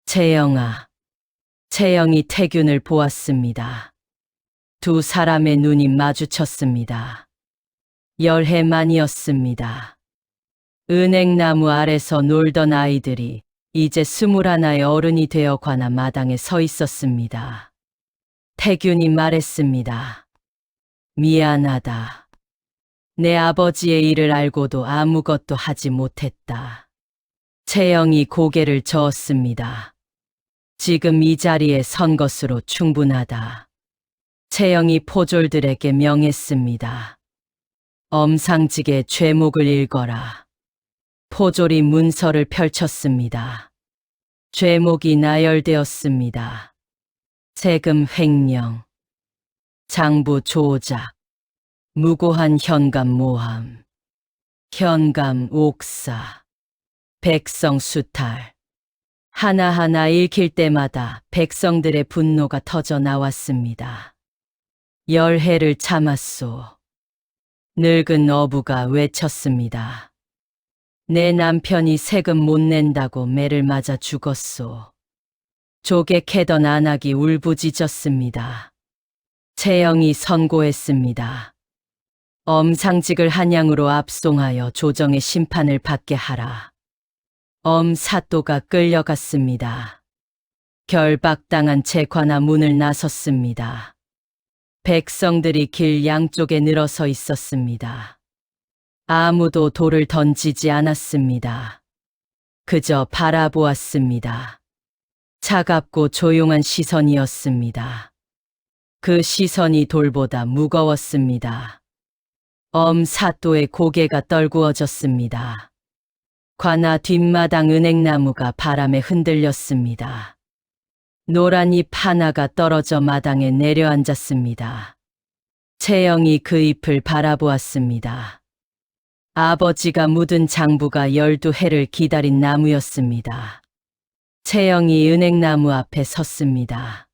채영아. 채영이 태균을 보았습니다. 두 사람의 눈이 마주쳤습니다. 열해 만이었습니다. 은행나무 아래서 놀던 아이들이 이제 21의 어른이 되어 관아 마당에 서 있었습니다. 태균이 말했습니다. 미안하다. 내 아버지의 일을 알고도 아무것도 하지 못했다. 채영이 고개를 저었습니다. 지금 이 자리에 선 것으로 충분하다. 채영이 포졸들에게 명했습니다. 엄상직의 죄목을 읽어라. 포졸이 문서를 펼쳤습니다. 죄목이 나열되었습니다. 세금 횡령, 장부 조작, 무고한 현감 모함, 현감 옥사, 백성 수탈. 하나하나 읽힐 때마다 백성들의 분노가 터져 나왔습니다. 열해를 참았소. 늙은 어부가 외쳤습니다. 내 남편이 세금 못 낸다고 매를 맞아 죽었소. 조개 캐던 안악이 울부짖었습니다. 채영이 선고했습니다. 엄상직을 한양으로 압송하여 조정의 심판을 받게 하라. 엄사또가 끌려갔습니다. 결박당한 채 관아 문을 나섰습니다. 백성들이 길 양쪽에 늘어서 있었습니다. 아무도 돌을 던지지 않았습니다. 그저 바라보았습니다. 차갑고 조용한 시선이었습니다. 그 시선이 돌보다 무거웠습니다. 엄사또의 고개가 떨구어졌습니다. 관아 뒷마당 은행나무가 바람에 흔들렸습니다. 노란 잎 하나가 떨어져 마당에 내려앉았습니다. 채영이 그 잎을 바라보았습니다. 아버지가 묻은 장부가 12해를 기다린 나무였습니다. 채영이 은행나무 앞에 섰습니다.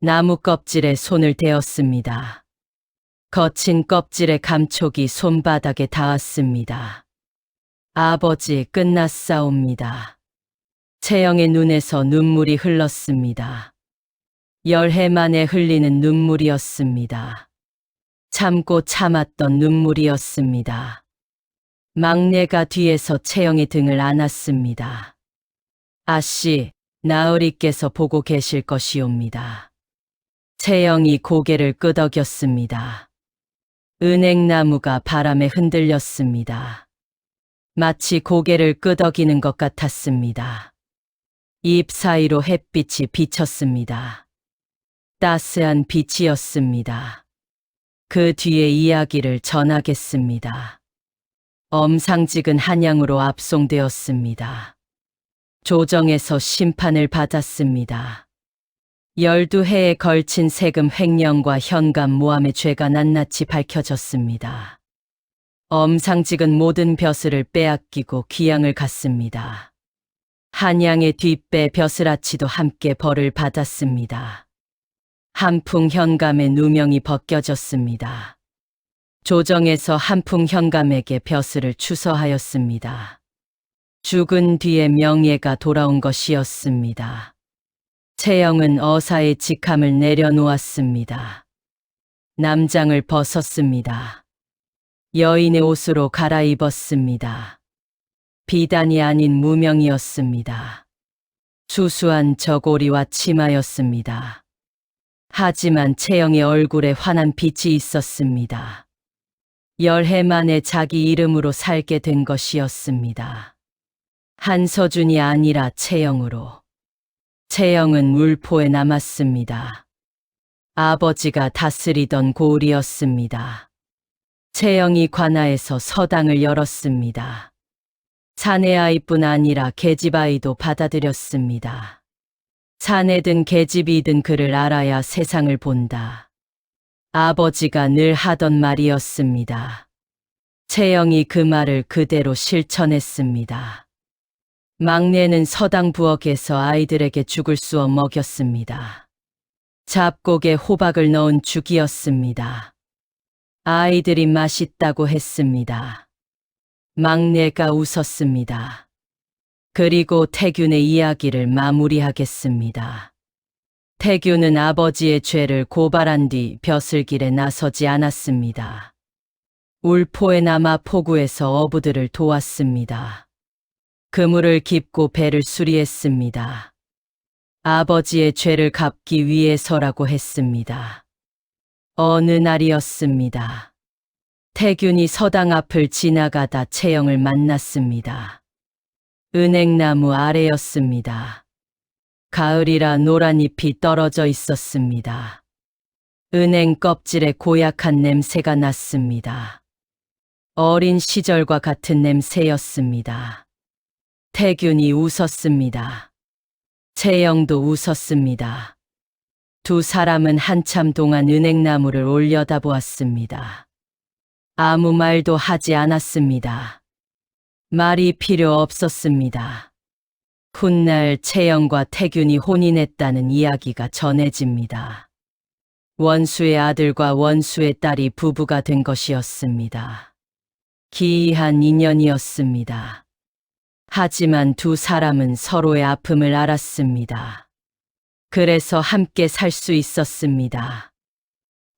나무 껍질에 손을 대었습니다. 거친 껍질의 감촉이 손바닥에 닿았습니다. 아버지, 끝났사옵니다. 채영의 눈에서 눈물이 흘렀습니다. 열해 만에 흘리는 눈물이었습니다. 참고 참았던 눈물이었습니다. 막내가 뒤에서 채영의 등을 안았습니다. 아씨, 나으리께서 보고 계실 것이옵니다. 채영이 고개를 끄덕였습니다. 은행나무가 바람에 흔들렸습니다. 마치 고개를 끄덕이는 것 같았습니다. 입 사이로 햇빛이 비쳤습니다. 따스한 빛이었습니다. 그 뒤에 이야기를 전하겠습니다. 엄상직은 한양으로 압송되었습니다. 조정에서 심판을 받았습니다. 12해에 걸친 세금 횡령과 현감 모함의 죄가 낱낱이 밝혀졌습니다. 엄상직은 모든 벼슬을 빼앗기고 귀양을 갔습니다. 한양의 뒷배 벼슬아치도 함께 벌을 받았습니다. 한풍 현감의 누명이 벗겨졌습니다. 조정에서 한풍 현감에게 벼슬을 추서하였습니다. 죽은 뒤에 명예가 돌아온 것이었습니다. 채영은 어사의 직함을 내려놓았습니다. 남장을 벗었습니다. 여인의 옷으로 갈아입었습니다. 비단이 아닌 무명이었습니다. 수수한 저고리와 치마였습니다. 하지만 채영의 얼굴에 환한 빛이 있었습니다. 10해 만에 자기 이름으로 살게 된 것이었습니다. 한서준이 아니라 채영으로. 채영은 울포에 남았습니다. 아버지가 다스리던 고을이었습니다. 채영이 관아에서 서당을 열었습니다. 사내 아이뿐 아니라 계집 아이도 받아들였습니다. 사내든 계집이든 그를 알아야 세상을 본다. 아버지가 늘 하던 말이었습니다. 채영이 그 말을 그대로 실천했습니다. 막내는 서당 부엌에서 아이들에게 죽을 쑤어 먹였습니다. 잡곡에 호박을 넣은 죽이었습니다. 아이들이 맛있다고 했습니다. 막내가 웃었습니다. 그리고 태균의 이야기를 마무리하겠습니다. 태균은 아버지의 죄를 고발한 뒤 벼슬길에 나서지 않았습니다. 울포에 남아 포구에서 어부들을 도왔습니다. 그물을 깁고 배를 수리했습니다. 아버지의 죄를 갚기 위해서라고 했습니다. 어느 날이었습니다. 태균이 서당 앞을 지나가다 채영을 만났습니다. 은행나무 아래였습니다. 가을이라 노란 잎이 떨어져 있었습니다. 은행 껍질에 고약한 냄새가 났습니다. 어린 시절과 같은 냄새였습니다. 태균이 웃었습니다. 채영도 웃었습니다. 두 사람은 한참 동안 은행나무를 올려다보았습니다. 아무 말도 하지 않았습니다. 말이 필요 없었습니다. 훗날 채영과 태균이 혼인했다는 이야기가 전해집니다. 원수의 아들과 원수의 딸이 부부가 된 것이었습니다. 기이한 인연이었습니다. 하지만 두 사람은 서로의 아픔을 알았습니다. 그래서 함께 살 수 있었습니다.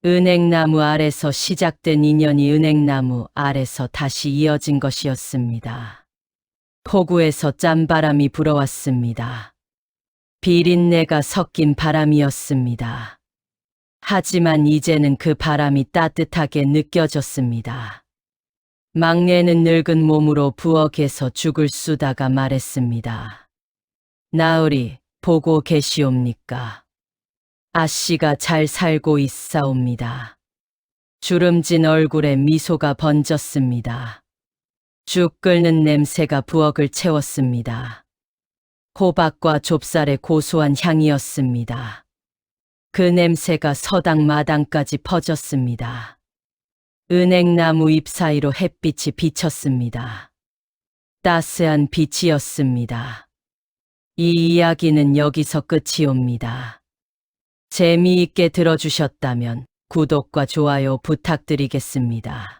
은행나무 아래서 시작된 인연이 은행나무 아래서 다시 이어진 것이었습니다. 포구에서 짠바람이 불어왔습니다. 비린내가 섞인 바람이었습니다. 하지만 이제는 그 바람이 따뜻하게 느껴졌습니다. 막내는 늙은 몸으로 부엌에서 죽을 쑤다가 말했습니다. 나으리, 보고 계시옵니까? 아씨가 잘 살고 있사옵니다. 주름진 얼굴에 미소가 번졌습니다. 죽 끓는 냄새가 부엌을 채웠습니다. 호박과 좁쌀의 고소한 향이었습니다. 그 냄새가 서당 마당까지 퍼졌습니다. 은행나무 잎 사이로 햇빛이 비쳤습니다. 따스한 빛이었습니다. 이 이야기는 여기서 끝이옵니다. 재미있게 들어주셨다면 구독과 좋아요 부탁드리겠습니다.